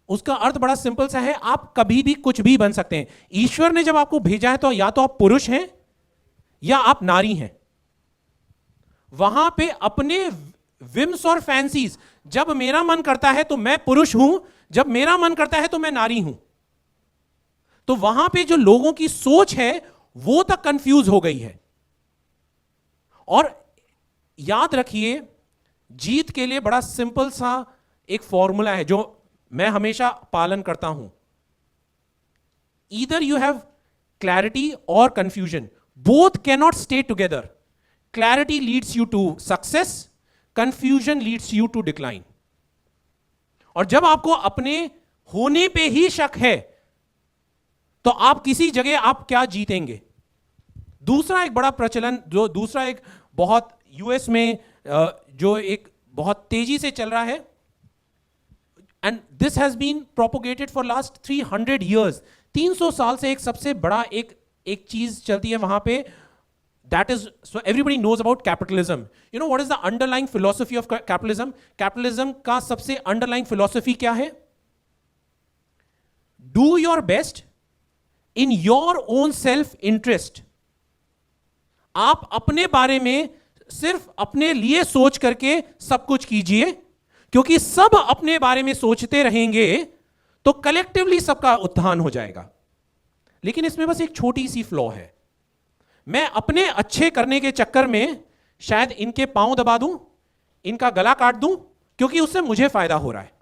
उसका अर्थ बड़ा सिंपल सा है, आप कभी भी कुछ भी बन सकते हैं। ईश्वर ने जब आपको भेजा है तो या तो आप पुरुष हैं या आप नारी हैं। वहां पे अपने विम्स और फैंसीज, जब मेरा मन करता है तो मैं पुरुष हूं, जब मेरा मन करता है तो मैं नारी हूं। तो वहां पे जो लोगों की सोच है वो तक कंफ्यूज हो गई है। और याद रखिए, जीत के लिए बड़ा सिंपल सा एक फॉर्मूला है जो मैं हमेशा पालन करता हूं। ईदर यू हैव क्लैरिटी और confusion, both cannot stay together. Clarity leads you to success, confusion leads you to decline. और जब आपको अपने होने पे ही शक है तो आप किसी जगह आप क्या जीतेंगे? दूसरा एक बड़ा प्रचलन, जो दूसरा एक बहुत यूएस में जो एक बहुत तेजी से चल रहा है, and this has been propagated for last 300 years. 300 साल से एक सबसे बड़ा एक चीज चलती है वहां पे. That is, so everybody knows about capitalism. You know what is the underlying philosophy of capitalism? Capitalism का सबसे underlying philosophy क्या है? Do your best in your own self-interest. आप अपने बारे में सिर्फ अपने लिए सोच करके सब कुछ कीजिए, क्योंकि सब अपने बारे में सोचते रहेंगे तो कलेक्टिवली सबका उत्थान हो जाएगा. लेकिन इसमें बस एक छोटी सी फ्लॉ है. मैं अपने अच्छे करने के चक्कर में शायद इनके पांव दबा दूं, इनका गला काट दूं, क्योंकि उससे मुझे फायदा हो रहा है.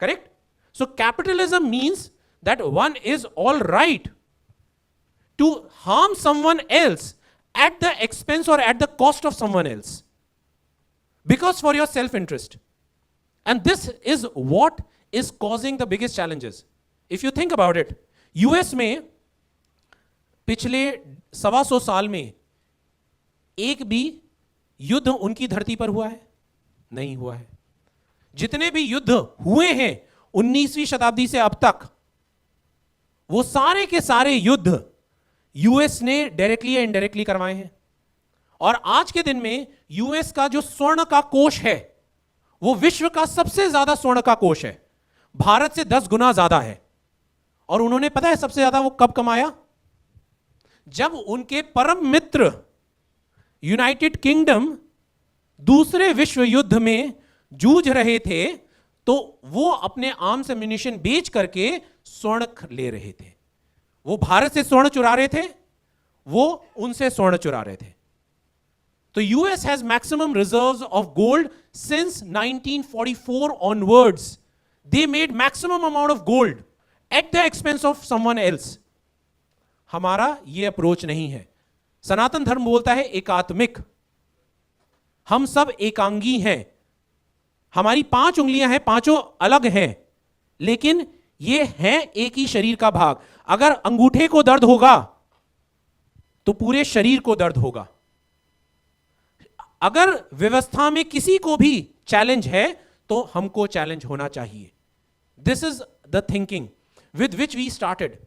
Correct? So capitalism means that one is all right to harm someone else at the expense or at the cost of someone else, because for your self interest. And this is what is causing the biggest challenges. If you think about it, US में पिछले 125 साल में एक भी युद्ध उनकी धरती पर हुआ है? नहीं हुआ है. जितने भी युद्ध हुए हैं 19वीं शताब्दी से अब तक, वो सारे के सारे युद्ध यूएस ने डायरेक्टली या इनडायरेक्टली करवाए हैं. और आज के दिन में यूएस का जो स्वर्ण का कोष है वो विश्व का सबसे ज्यादा स्वर्ण का कोष है. भारत से 10 गुना ज्यादा है. और उन्होंने पता है सबसे ज्यादा वो कब कमाया? जब उनके परम मित्र यूनाइटेड किंगडम दूसरे विश्व युद्ध में जूझ रहे थे, तो वो अपने आर्म्स एम्युनिशन बेच करके स्वर्ण ले रहे थे. वो भारत से स्वर्ण चुरा रहे थे, वो उनसे स्वर्ण चुरा रहे थे. तो US has maximum reserves of gold since 1944 onwards. They made maximum amount of gold at the expense of someone else. हमारा ये अप्रोच नहीं है. सनातन धर्म बोलता है एकात्मिक. हम सब एकांगी हैं. हमारी 5 उंगलियां हैं, पांचों अलग हैं, लेकिन ये हैं एक ही शरीर का भाग. अगर अंगूठे को दर्द होगा तो पूरे शरीर को दर्द होगा. अगर व्यवस्था में किसी को भी चैलेंज है तो हमको चैलेंज होना चाहिए. This is the thinking with which we started.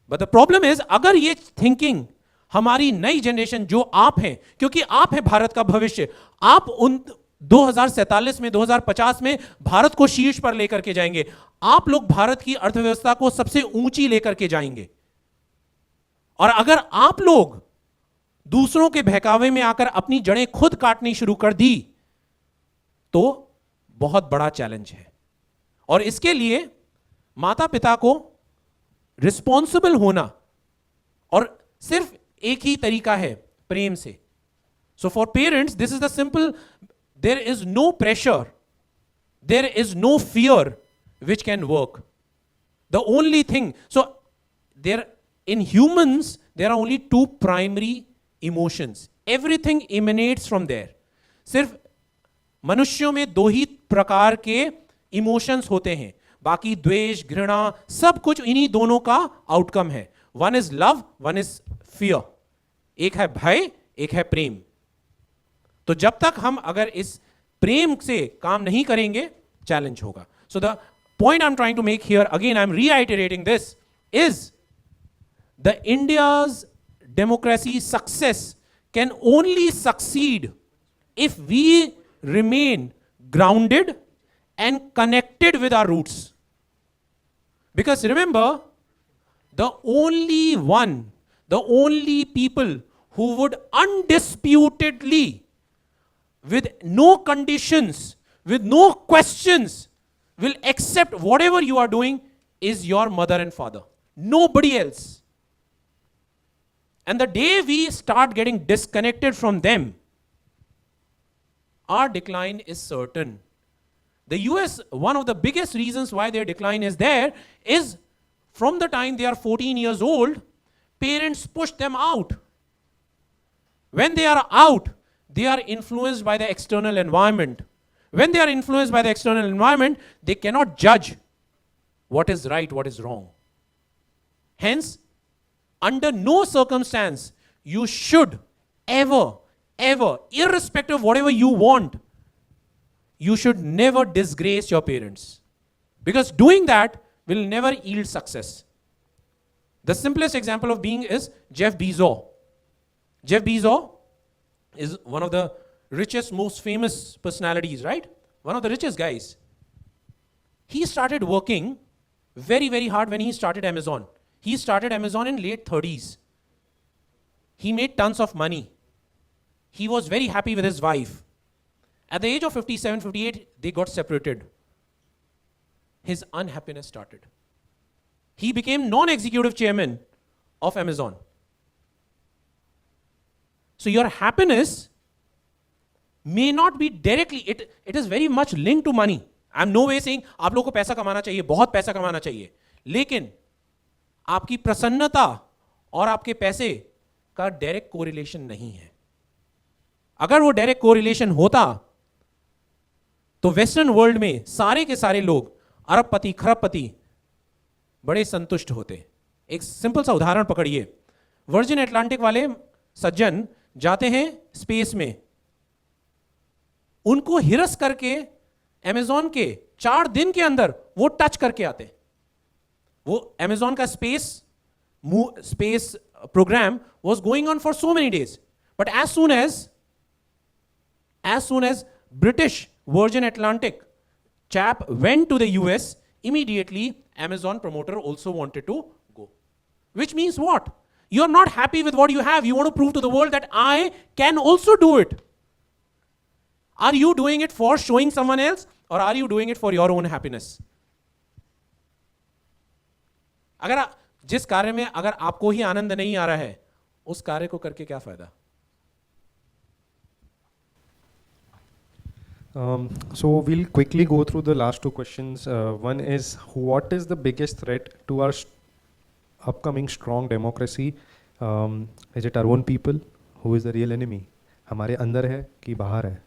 But the problem is, अगर ये थिंकिंग हमारी नई जनरेशन जो आप हैं, क्योंकि आप हैं भारत का भविष्य, आप उन 2047 में 2050 में भारत को शीर्ष पर लेकर के जाएंगे. आप लोग भारत की अर्थव्यवस्था को सबसे ऊंची लेकर के जाएंगे. और अगर आप लोग दूसरों के बहकावे में आकर अपनी जड़ें खुद काटनी शुरू कर दी तो बहुत बड़ा चैलेंज है. और इसके लिए माता पिता को रिस्पॉन्सिबल होना, और सिर्फ एक ही तरीका है, प्रेम से. So for parents this is the simple. There is no pressure, there is no fear which can work. The only thing, so there in humans there are only 2 primary emotions. Everything emanates from there. सिर्फ मनुष्यों में 2 ही प्रकार के emotions होते हैं, बाकी द्वेष, घृणा, सब कुछ इन्हीं दोनों का आउटकम है. One is love, one is fear. एक है भय, एक है प्रेम. तो जब तक हम अगर इस प्रेम से काम नहीं करेंगे, चैलेंज होगा. So the point I am trying to make here, again I am reiterating this, is the India's democracy success can only succeed if we remain grounded and connected with our roots. Because remember, the only people who would undisputedly, with no conditions, with no questions, will accept whatever you are doing is your mother and father. Nobody else. And the day we start getting disconnected from them, our decline is certain. The US, one of the biggest reasons why their decline is there is from the time they are 14 years old, parents push them out. When they are out, they are influenced by the external environment. When they are influenced by the external environment, they cannot judge what is right, what is wrong. Hence, under no circumstance, you should ever, irrespective of whatever you want, you should never disgrace your parents. Because doing that will never yield success. The simplest example of being is Jeff Bezos. Jeff Bezos is one of the richest, most famous personalities, right? One of the richest guys. He started working very, very hard when he started Amazon. He started Amazon in late 30s. He made tons of money. He was very happy with his wife. At the age of 57, 58, they got separated. His unhappiness started. He became non-executive chairman of Amazon. So your happiness may not be directly, it is very much linked to money. I'm no way saying आप लोगों को पैसा कमाना चाहिए, बहुत पैसा कमाना चाहिए, लेकिन आपकी प्रसन्नता और आपके पैसे का डायरेक्ट कोरिलेशन नहीं है. अगर वो डायरेक्ट कोरिलेशन होता तो वेस्टर्न वर्ल्ड में सारे के सारे लोग अरबपति, खरबपति बड़े संतुष्ट होते. एक सिंपल सा उदाहरण पकड़िए. वर्जिन एटलांटिक वाले सज्जन जाते हैं स्पेस में, उनको हिरस करके अमेज़न के 4 दिन के अंदर वो टच करके आते. वो अमेज़न का space program was going on for so many days, but as soon as British Virgin Atlantic chap went to the US, immediately Amazon promoter also wanted to go. Which means what? You're not happy with what you have. You want to prove to the world that I can also do it. Are you doing it for showing someone else, or are you doing it for your own happiness? अगर जिस कार्य में अगर आपको ही आनंद नहीं आ रहा है, उस कार्य को करके क्या फायदा? So we'll quickly go through the last 2 questions. One is, what is the biggest threat to our upcoming strong democracy? Is it our own people? Who is the real enemy? हमारे अंदर है कि बाहर है?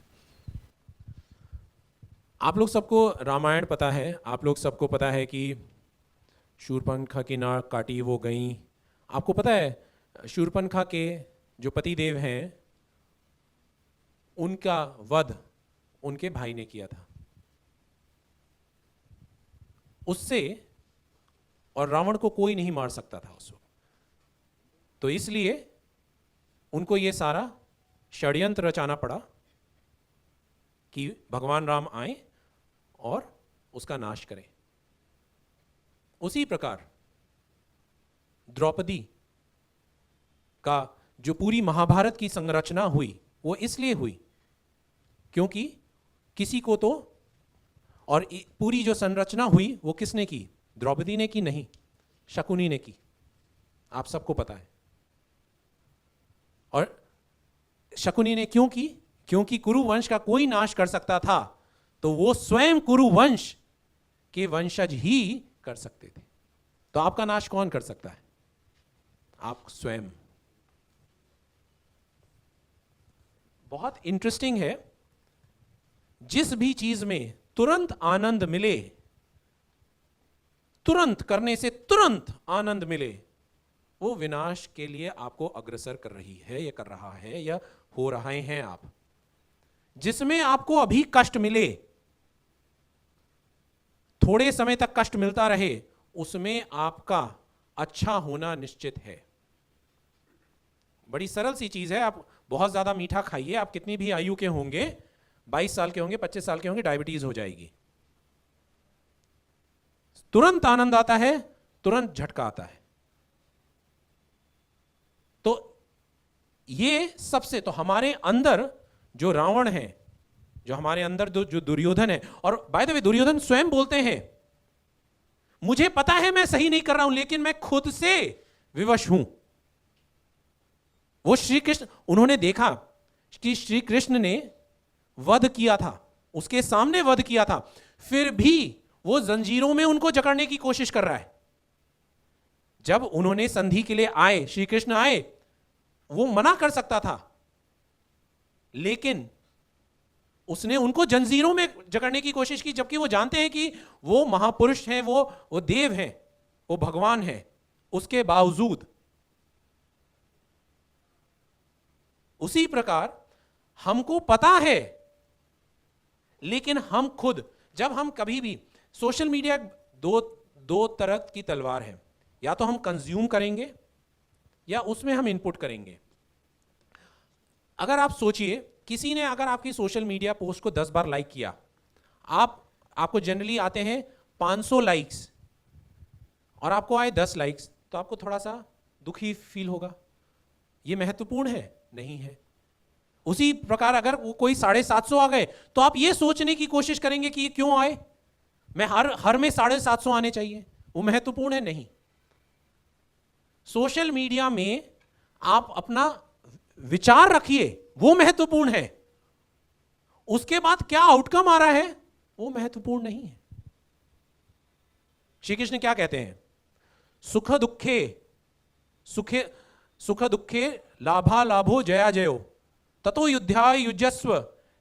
आप लोग सबको रामायण पता है. आप लोग सबको पता है कि शूरपणखा की नाक काटी वो गई. आपको पता है शूरपणखा के जो पतिदेव हैं उनका वध उनके भाई ने किया था. उससे और रावण को कोई नहीं मार सकता था उस वक्त. तो इसलिए उनको ये सारा षड्यंत्र रचाना पड़ा कि भगवान राम आए और उसका नाश करें. उसी प्रकार द्रौपदी का जो पूरी महाभारत की संरचना हुई वो इसलिए हुई क्योंकि किसी को तो, और पूरी जो संरचना हुई वो किसने की? द्रौपदी ने की नहीं, शकुनी ने की. आप सबको पता है. और शकुनी ने क्यों की? क्योंकि कुरु वंश का कोई नाश कर सकता था तो वो स्वयं कुरु वंश के वंशज ही कर सकते थे. तो आपका नाश कौन कर सकता है? आप स्वयं. बहुत इंटरेस्टिंग है, जिस भी चीज में तुरंत आनंद मिले, तुरंत करने से तुरंत आनंद मिले, वो विनाश के लिए आपको अग्रसर कर रही है या कर रहा है या हो रहे हैं आप. जिसमें आपको अभी कष्ट मिले, थोड़े समय तक कष्ट मिलता रहे, उसमें आपका अच्छा होना निश्चित है. बड़ी सरल सी चीज है. आप बहुत ज्यादा मीठा खाइए, आप कितनी भी आयु के होंगे, 22 साल के होंगे, 25 साल के होंगे, डायबिटीज हो जाएगी. तुरंत आनंद आता है, तुरंत झटका आता है. तो ये सबसे, तो हमारे अंदर जो रावण है, जो हमारे अंदर जो दुर्योधन है, और बाय द वे दुर्योधन स्वयं बोलते हैं मुझे पता है मैं सही नहीं कर रहा हूं, लेकिन मैं खुद से विवश हूं. वो श्री कृष्ण, उन्होंने देखा कि श्री कृष्ण ने वध किया था, उसके सामने वध किया था, फिर भी वो जंजीरों में उनको जकड़ने की कोशिश कर रहा है. जब उन्होंने संधि के लिए आए, श्री कृष्ण आए, वो मना कर सकता था, लेकिन उसने उनको जंजीरों में जकड़ने की कोशिश की, जबकि वो जानते हैं कि वो महापुरुष हैं, वो देव हैं, वो भगवान हैं. उसके बावजूद उसी प्रकार हमको पता है, लेकिन हम खुद, जब हम कभी भी सोशल मीडिया, दो तरह की तलवार है, या तो हम कंज्यूम करेंगे या उसमें हम इनपुट करेंगे। अगर आप सोचिए, किसी ने अगर आपकी सोशल मीडिया पोस्ट को 10 बार लाइक किया, आपको जनरली आते हैं 500 लाइक्स, और आपको आए 10 लाइक्स, तो आपको थोड़ा सा दुखी फील होगा। ये महत्वपूर्ण है? नहीं है। उसी प्रकार अगर वो कोई 750 आ गए, तो आप ये सोचने की कोशिश करेंगे कि ये क्यों आए, मैं हर में 750 आने चाहिए। वो महत्वपूर्ण है? नहीं। सोशल मीडिया में आप अपना विचार रखिए, वो महत्वपूर्ण है। उसके बाद क्या आउटकम आ रहा है, वो महत्वपूर्ण नहीं है। श्री कृष्ण क्या कहते हैं? सुख दुखे लाभा लाभो जया जयो ततो युद्धाय युजस्व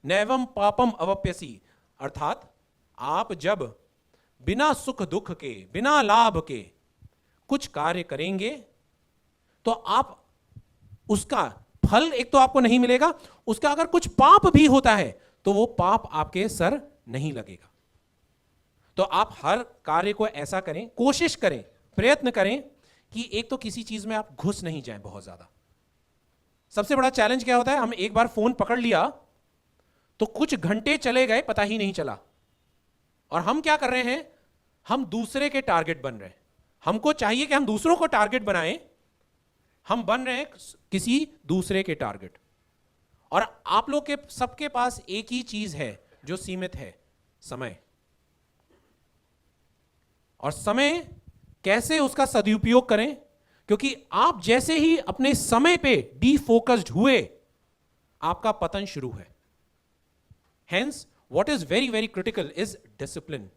नैवम पापम अवप्यसी। अर्थात आप जब बिना सुख दुख के, बिना लाभ के कुछ कार्य करेंगे, तो आप उसका फल एक तो आपको नहीं मिलेगा, उसका अगर कुछ पाप भी होता है तो वो पाप आपके सर नहीं लगेगा। तो आप हर कार्य को ऐसा करें, कोशिश करें, प्रयत्न करें कि एक तो किसी चीज में आप घुस नहीं जाएं बहुत ज्यादा। सबसे बड़ा चैलेंज क्या होता है? हम एक बार फोन पकड़ लिया तो कुछ घंटे चले गए, पता ही नहीं चला। और हम क्या कर रहे हैं? हम दूसरे के टारगेट बन रहे हैं। हमको चाहिए कि हम दूसरों को टारगेट बनाएं, हम बन रहे हैं किसी दूसरे के टारगेट। और आप लोग के सबके पास एक ही चीज है जो सीमित है, समय। और समय कैसे उसका सदुपयोग करें, क्योंकि आप जैसे ही अपने समय पे डीफोकस्ड हुए, आपका पतन शुरू है। Hence what is very very critical is discipline.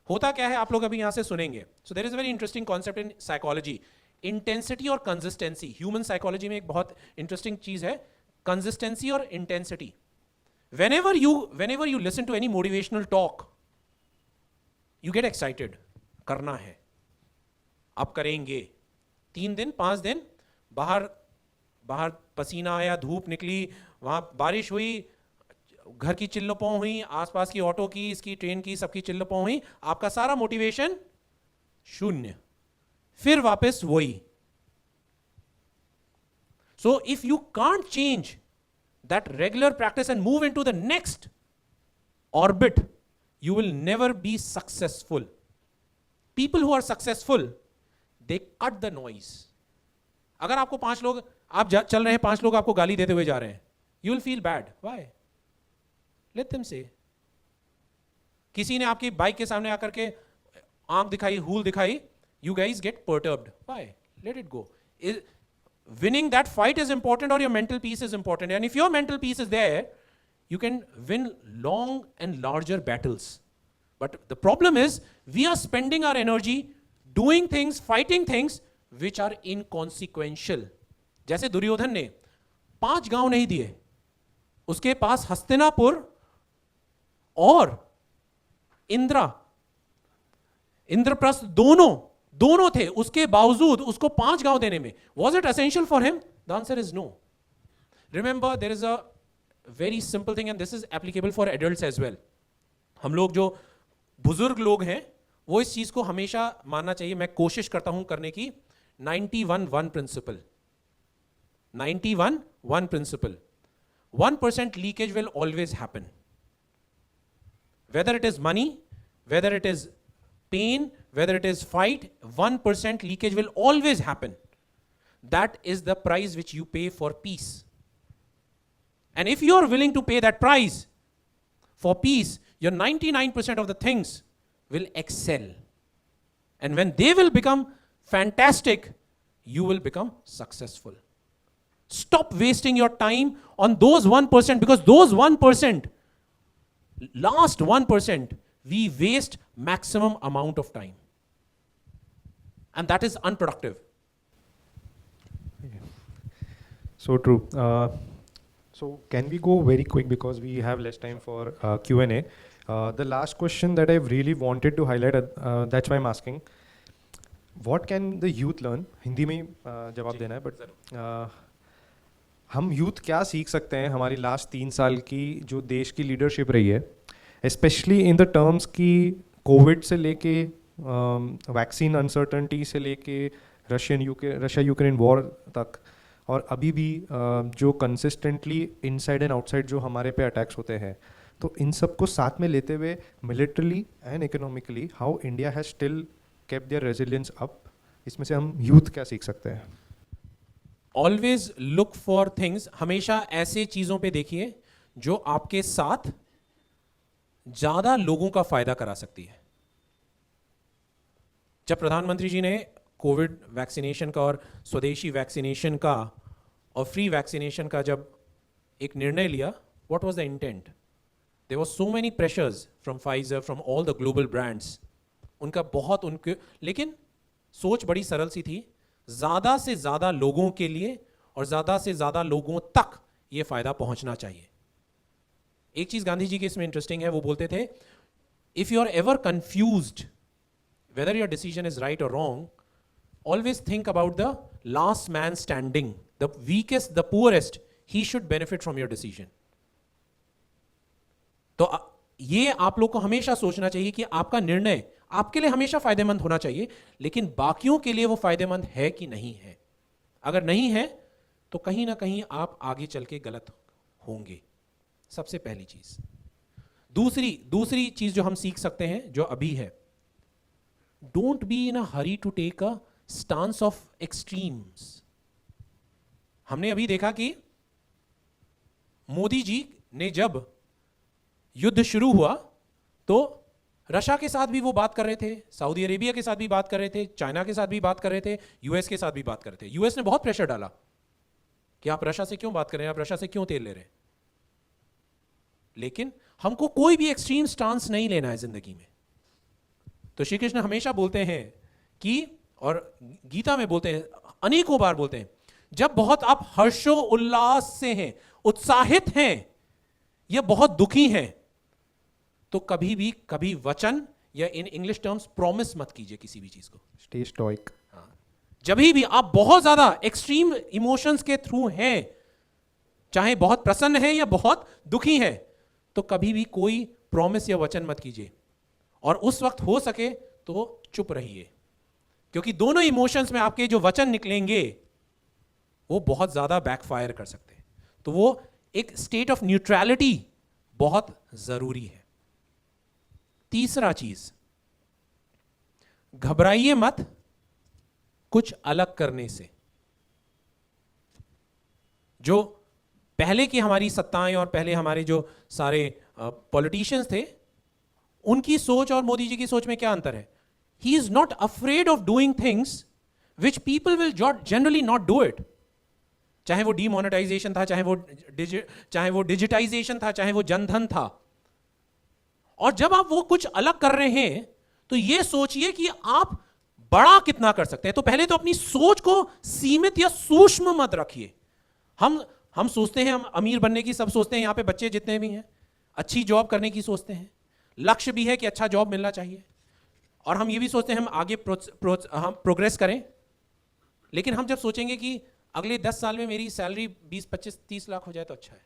होता क्या है, आप लोग अभी यहां से सुनेंगे। So there is very interesting concept in psychology, intensity और कंसिस्टेंसी। ह्यूमन साइकोलॉजी में एक बहुत इंटरेस्टिंग चीज है, कंसिस्टेंसी और intensity. whenever you listen to any motivational talk, you get excited, करना है, अब करेंगे। 3 दिन 5 दिन बाहर पसीना आया, धूप निकली, वहां बारिश हुई, घर की चिल्लपों हुई, आसपास की ऑटो की, इसकी ट्रेन की, सबकी चिल्लपों हुई, आपका सारा मोटिवेशन शून्य। फिर वापस वही। So if you can't change that regular practice and move into the next orbit, you will never be successful. People who are successful, they cut the noise. अगर आपको 5 लोग, आप चल रहे हैं, 5 लोग आपको गाली देते हुए जा रहे हैं, you will feel bad. Why? Let them say. किसी ने आपकी बाइक के सामने आकर के आंख दिखाई, हूल दिखाई, you guys get perturbed. Why? Let it go. Winning that fight is important, or your mental peace is important. And if your mental peace is there, you can win long and larger battles. But the problem is, we are spending our energy doing things, fighting things which are inconsequential. जैसे दुर्योधन ने 5 गांव नहीं दिए, उसके पास हस्तिनापुर और इंद्रप्रस्थ दोनों थे, उसके बावजूद उसको 5 गांव देने में, was it essential for him? The answer is no. Remember, there is a very simple thing, and this is applicable for adults as well. हम लोग जो बुजुर्ग लोग हैं, वो इस चीज को हमेशा मानना चाहिए, मैं कोशिश करता हूं करने की। 91-1 principal, 91-1 principal. 1% leakage will always happen. Whether it is money, whether it is pain, whether it is fight, 1% leakage will always happen. That is the price which you pay for peace. And if you are willing to pay that price for peace, your 99% of the things will excel. And when they will become fantastic, you will become successful. Stop wasting your time on those 1%, because those 1%, last 1%, we waste maximum amount of time. And that is unproductive. So true. So can we go very quick, because we have less time for Q&A. The last question that I really wanted to highlight, that's why I'm asking. What can the youth learn? Hindi में जवाब देना है, but हम youth क्या सीख सकते हैं हमारी लास्ट 3 साल की जो देश की लीडरशिप रही है, स्पेशली इन द टर्म्स की कोविड से लेके वैक्सीन अनसर्टनिटी से लेके रशिया यूक्रेन वॉर तक, और अभी भी जो कंसिस्टेंटली इनसाइड एंड आउटसाइड जो हमारे पे अटैक्स होते हैं, तो इन सब को साथ में लेते हुए militarily and economically how India has still kept their resilience up, इसमें से हम यूथ क्या सीख सकते हैं? ऑलवेज लुक फॉर थिंग्स, हमेशा ऐसे चीजों पे देखिए जो आपके साथ ज्यादा लोगों का फायदा करा सकती है। जब प्रधानमंत्री जी ने कोविड वैक्सीनेशन का और स्वदेशी वैक्सीनेशन का और फ्री वैक्सीनेशन का जब एक निर्णय लिया, what was the intent? There was so many pressures from Pfizer, from all the global brands, उनका बहुत उनके, लेकिन सोच बड़ी सरल सी थी, ज्यादा से ज्यादा लोगों के लिए और ज्यादा से ज्यादा लोगों तक ये फायदा पहुंचना चाहिए। एक चीज गांधी जी की इसमें इंटरेस्टिंग है, वो बोलते थे, if you are ever confused whether your decision is right or wrong, always think about the last man standing, the weakest, the poorest, he should benefit from your decision. तो ये आप लोग को हमेशा सोचना चाहिए कि आपका निर्णय आपके लिए हमेशा फायदेमंद होना चाहिए, लेकिन बाकियों के लिए वो फायदेमंद है कि नहीं है। अगर नहीं है तो कहीं ना कहीं आप आगे चल के गलत होंगे, सबसे पहली चीज। दूसरी चीज जो हम सीख सकते हैं, जो अभी है, don't be in a hurry to take a stance of extremes. हमने अभी देखा कि मोदी जी ने जब युद्ध शुरू हुआ तो रशिया के साथ भी वो बात कर रहे थे, सऊदी अरेबिया के साथ भी बात कर रहे थे, चाइना के साथ भी बात कर रहे थे, यूएस के साथ भी बात कर रहे थे। यूएस ने बहुत प्रेशर डाला कि आप रशिया से क्यों बात कर रहे हैं, आप रशिया से क्यों तेल ले रहे हैं। लेकिन हमको कोई भी एक्सट्रीम स्टांस नहीं लेना है जिंदगी में। तो श्री कृष्ण हमेशा बोलते हैं कि, और गीता में बोलते हैं, अनेकों बार बोलते हैं, जब बहुत आप हर्षो उल्लास से हैं, उत्साहित हैं या बहुत दुखी हैं, तो कभी वचन या इन इंग्लिश टर्म्स प्रॉमिस मत कीजिए किसी भी चीज को। Stay stoic. जब भी आप बहुत ज्यादा एक्सट्रीम इमोशंस के थ्रू हैं, चाहे बहुत प्रसन्न हैं या बहुत दुखी हैं, तो कभी भी कोई प्रॉमिस या वचन मत कीजिए, और उस वक्त हो सके तो चुप रहिए, क्योंकि दोनों इमोशंस में आपके जो वचन निकलेंगे वो बहुत ज्यादा बैकफायर कर सकते हैं। तो वो एक स्टेट ऑफ न्यूट्रलिटी बहुत जरूरी है। तीसरा चीज, घबराइए मत कुछ अलग करने से। जो पहले की हमारी सत्ताएं और पहले हमारे जो सारे पॉलिटिशियंस थे, उनकी सोच और मोदी जी की सोच में क्या अंतर है? He is not afraid of doing things which people will generally not do it. चाहे वो डीमोनेटाइजेशन था, चाहे वो डिजिटाइजेशन था, चाहे वो जनधन था। और जब आप वो कुछ अलग कर रहे हैं तो ये सोचिए कि आप बड़ा कितना कर सकते हैं। तो पहले तो अपनी सोच को सीमित या सूक्ष्म मत रखिए। हम सोचते हैं, हम अमीर बनने की सब सोचते हैं, यहां पे बच्चे जितने भी हैं अच्छी जॉब करने की सोचते हैं, लक्ष्य भी है कि अच्छा जॉब मिलना चाहिए, और हम ये भी सोचते हैं हम आगे हम प्रोग्रेस करें। लेकिन हम जब सोचेंगे कि अगले 10 साल में मेरी सैलरी 20, 25, 30 लाख हो जाए तो अच्छा है,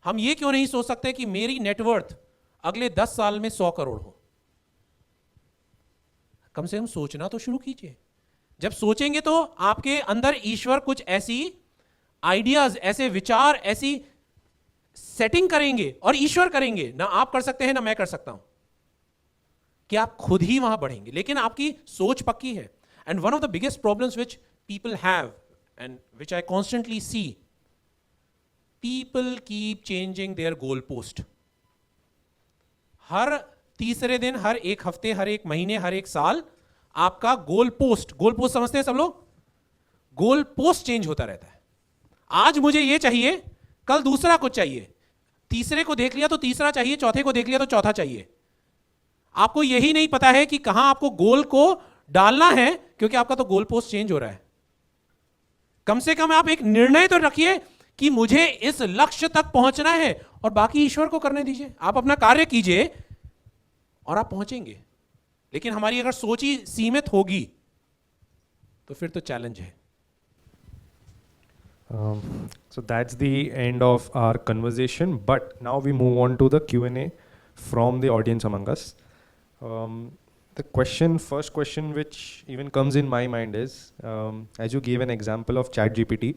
हम ये क्यों नहीं सोच सकते कि मेरी नेटवर्थ अगले 10 साल में 100 करोड़ हो? कम से कम सोचना तो शुरू कीजिए। जब सोचेंगे तो आपके अंदर ईश्वर कुछ ऐसी आइडियाज, ऐसे विचार, ऐसी सेटिंग करेंगे, और ईश्वर करेंगे, ना आप कर सकते हैं ना मैं कर सकता हूं, कि आप खुद ही वहां बढ़ेंगे। लेकिन आपकी सोच पक्की है। And one of the biggest problems which people have and which I constantly see, people keep changing their goal post. हर तीसरे दिन, हर एक हफ्ते, हर एक महीने, हर एक साल आपका गोल पोस्ट समझते हैं सब लोग, गोल पोस्ट चेंज होता रहता है। आज मुझे ये चाहिए, कल दूसरा कुछ चाहिए, तीसरे को देख लिया तो तीसरा चाहिए, चौथे को देख लिया तो चौथा चाहिए। आपको यही नहीं पता है कि कहां आपको गोल को डालना है, क्योंकि आपका तो गोल पोस्ट चेंज हो रहा है। कम से कम आप एक निर्णय तो रखिए कि मुझे इस लक्ष्य तक पहुंचना है, और बाकी ईश्वर को करने दीजिए। आप अपना कार्य कीजिए और आप पहुंचेंगे। लेकिन हमारी अगर सोच ही सीमित होगी तो फिर तो चैलेंज है। So that's the end of our conversation. But now we move on to the Q&A from the audience among us. First question, which even comes in my mind is, as you gave an example of ChatGPT,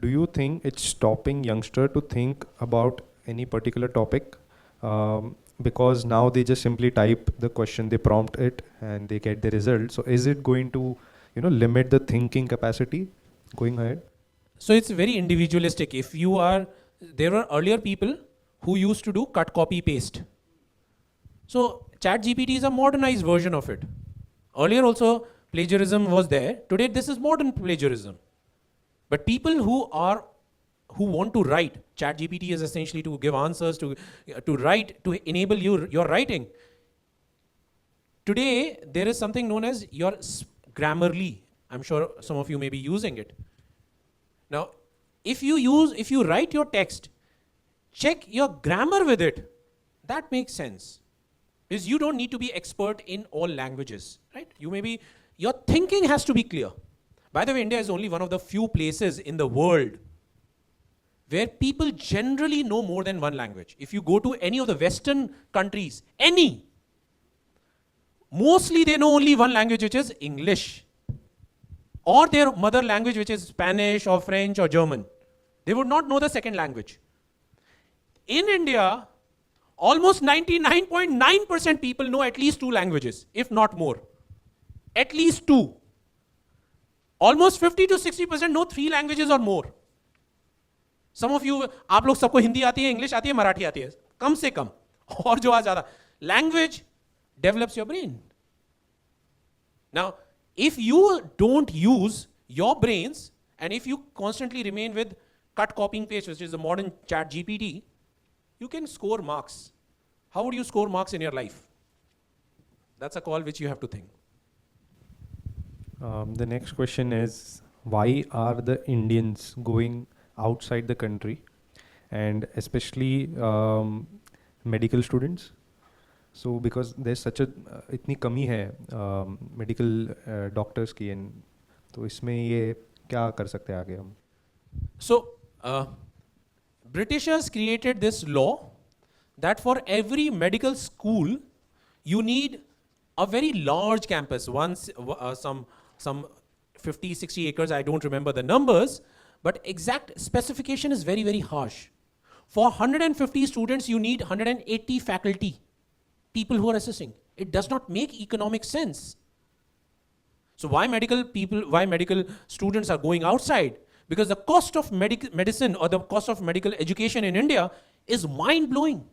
do you think it's stopping youngster to think about any particular topic? Because now they just simply type the question, they prompt it, and they get the result. So is it going to, limit the thinking capacity going ahead? So it's very individualistic. There were earlier people who used to do cut, copy, paste. So ChatGPT is a modernized version of it. Earlier also plagiarism was there. Today this is modern plagiarism. But people who want to write, ChatGPT is essentially to give answers, to write, to enable your writing. Today there is something known as your Grammarly. I'm sure some of you may be using it. Now, if you write your text, check your grammar with it. That makes sense. Because you don't need to be expert in all languages, right? Your thinking has to be clear. By the way, India is only one of the few places in the world where people generally know more than one language. If you go to any of the Western countries, mostly they know only one language, which is English. Or their mother language, which is Spanish or French or German. They would not know the second language. In India, almost 99.9% people know at least two languages, if not more. At least two. Almost 50 to 60% know three languages or more. Some of you, आप लोग सबको हिंदी आती है, English आती है, मराठी आती है, कम से कम. और जो आ ज़्यादा. Language develops your brain. Now, if you don't use your brains, and if you constantly remain with cut, copying, paste, which is the modern chat GPT, you can score marks. How would you score marks in your life? That's a call which you have to think. The next question is, why are the Indians going outside the country, and especially medical students? So because there's such a इतनी कमी है medical doctors की, तो इसमें ये क्या कर सकते हैं आगे हम? So Britishers created this law that for every medical school you need a very large campus, some 50, 60 acres, I don't remember the numbers, but exact specification is very, very harsh. For 150 students, you need 180 faculty, people who are assisting. It does not make economic sense. So why medical students are going outside? Because the cost of medicine or the cost of medical education in India is mind-blowing.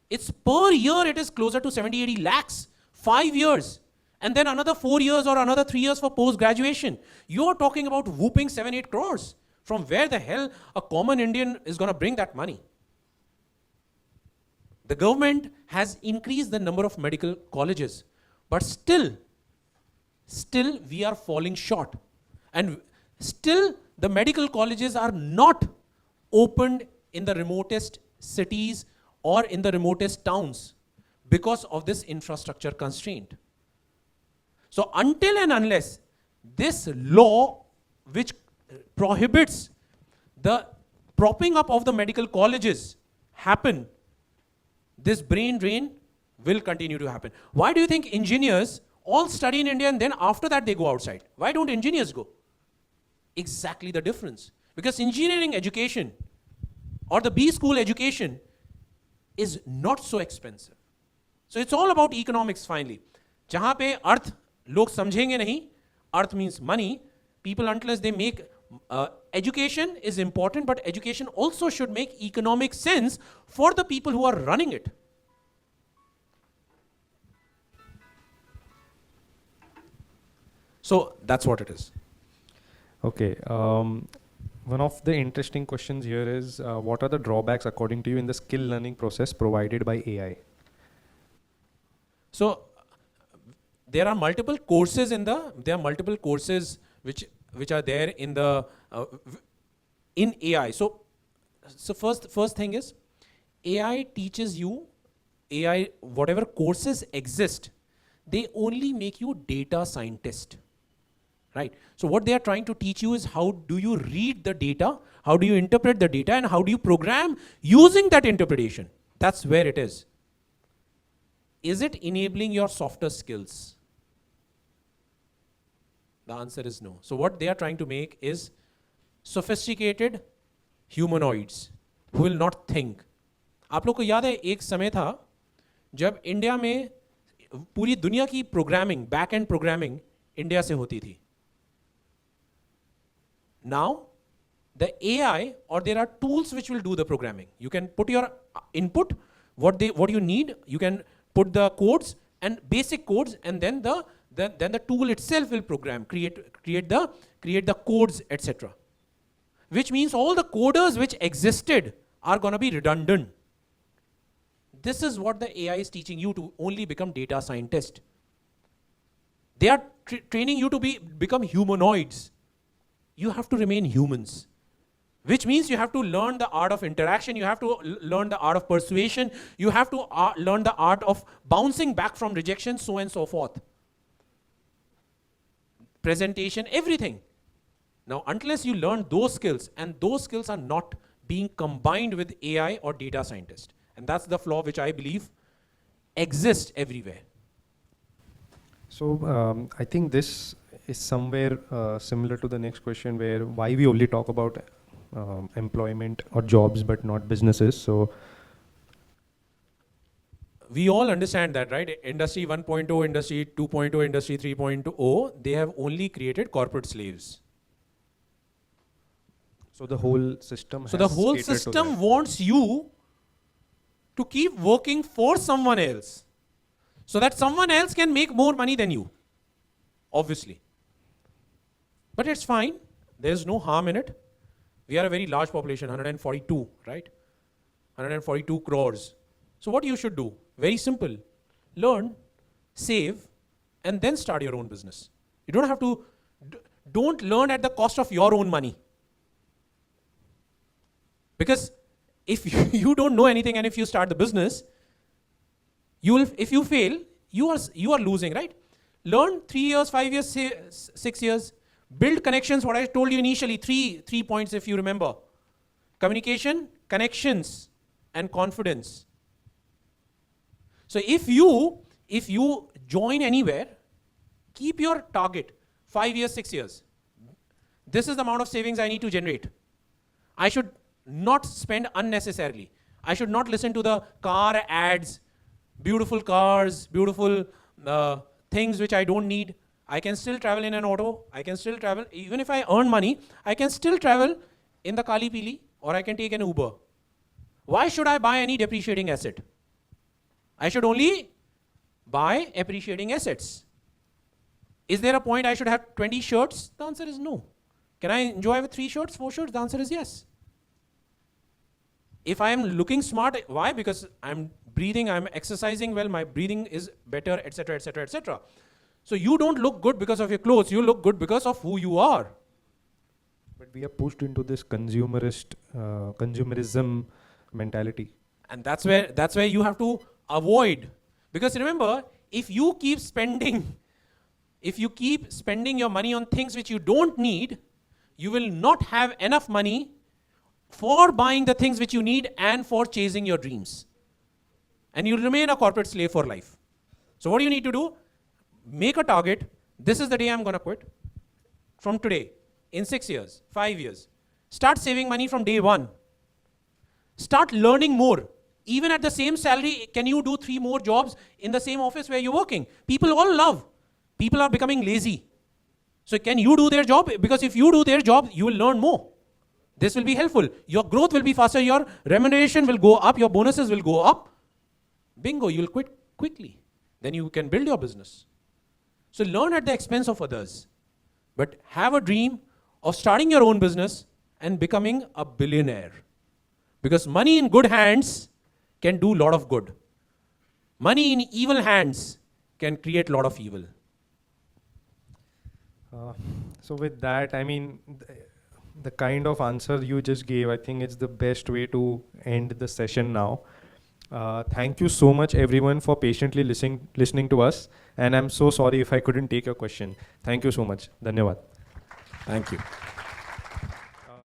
It's per year, it is closer to 70, 80 lakhs, 5 years. And then another 4 years or another 3 years for post-graduation. You're talking about whooping 7, 8 crores. From where the hell a common Indian is going to bring that money? The government has increased the number of medical colleges, but still we are falling short. And still the medical colleges are not opened in the remotest cities or in the remotest towns because of this infrastructure constraint. So until and unless this law which prohibits the propping up of the medical colleges happen, this brain drain will continue to happen. Why do you think engineers all study in India and then after that they go outside? Why don't engineers go? Exactly the difference. Because engineering education or the B school education is not so expensive. So it's all about economics finally. जहाँ पे अर्थ लोग समझेंगे नहीं, अर्थ means money, people unless they make education is important, but education also should make economic sense for the people who are running it. So that's what it is. Okay. One of the interesting questions here is, what are the drawbacks according to you in the skill learning process provided by AI? So there are multiple courses which are there in the in AI. So first thing is, AI teaches you, whatever courses exist, they only make you data scientist. right? So what they are trying to teach you is how do you read the data, how do you interpret the data, and how do you program using that interpretation. That's where it is. Is it enabling your softer skills? The answer is no. So what they are trying to make is sophisticated humanoids who will not think. आप लोग को याद है एक समय था जब India में पूरी दुनिया की programming, back and programming India से होती थी. Now, the AI, or there are tools which will do the programming. You can put your input, what you need. You can put the codes and basic codes, and then the tool itself will program, create the codes, etc. Which means all the coders which existed are going to be redundant. This is what the AI is teaching you to only become data scientist. They are training you to become humanoids. You have to remain humans, which means you have to learn the art of interaction, you have to learn the art of persuasion, you have to learn the art of bouncing back from rejection, so and so forth. Presentation, everything. Now, unless you learn those skills, and those skills are not being combined with AI or data scientist, and that's the flaw which I believe exists everywhere. So I think this is somewhere similar to the next question, where why we only talk about employment or jobs but not businesses. So we all understand that, right? Industry 1.0, Industry 2.0, Industry 3.0, they have only created corporate slaves. So the whole system So the whole system wants you to keep working for someone else, so that someone else can make more money than you, obviously. But it's fine. There's no harm in it. We are a very large population, 142, right? 142 crores. So what you should do? Very simple. Learn, save, and then start your own business. You don't have to, don't learn at the cost of your own money. Because if you don't know anything and if you start the business, if you fail, you are losing, right? Learn 3 years, 5 years, 6 years. Build connections, what I told you initially, three points if you remember. Communication, connections, and confidence. So if you join anywhere, keep your target 5 years, 6 years. This is the amount of savings I need to generate. I should not spend unnecessarily. I should not listen to the car ads, beautiful cars, beautiful things which I don't need. I can still travel in an auto. I can still travel, even if I earn money, I can still travel in the Kali Pili, or I can take an Uber. Why should I buy any depreciating asset? I should only buy appreciating assets. Is there a point I should have 20 shirts? The answer is no. Can I enjoy with 3 shirts, 4 shirts? The answer is yes. If I am looking smart, why? Because I'm breathing, I'm exercising well, my breathing is better, etc., etc., etc. So you don't look good because of your clothes, you look good because of who you are. But we are pushed into this consumerism mentality. And that's where you have to avoid. Because remember, if you keep spending your money on things which you don't need, you will not have enough money for buying the things which you need and for chasing your dreams. And you'll remain a corporate slave for life. So what do you need to do? Make a target. This is the day I'm going to quit. From today, in 6 years, 5 years. Start saving money from day 1. Start learning more. Even at the same salary, can you do 3 more jobs in the same office where you're working? People are becoming lazy. So can you do their job? Because if you do their job, you will learn more. This will be helpful. Your growth will be faster. Your remuneration will go up. Your bonuses will go up. Bingo, you will quit quickly. Then you can build your business. So learn at the expense of others. But have a dream of starting your own business and becoming a billionaire. Because money in good hands can do a lot of good. Money in evil hands can create a lot of evil. So with that, I mean, the kind of answer you just gave, I think it's the best way to end the session now. Thank you so much everyone for patiently listening to us, and I'm so sorry if I couldn't take your question. Thank you so much. धन्यवाद. Thank you.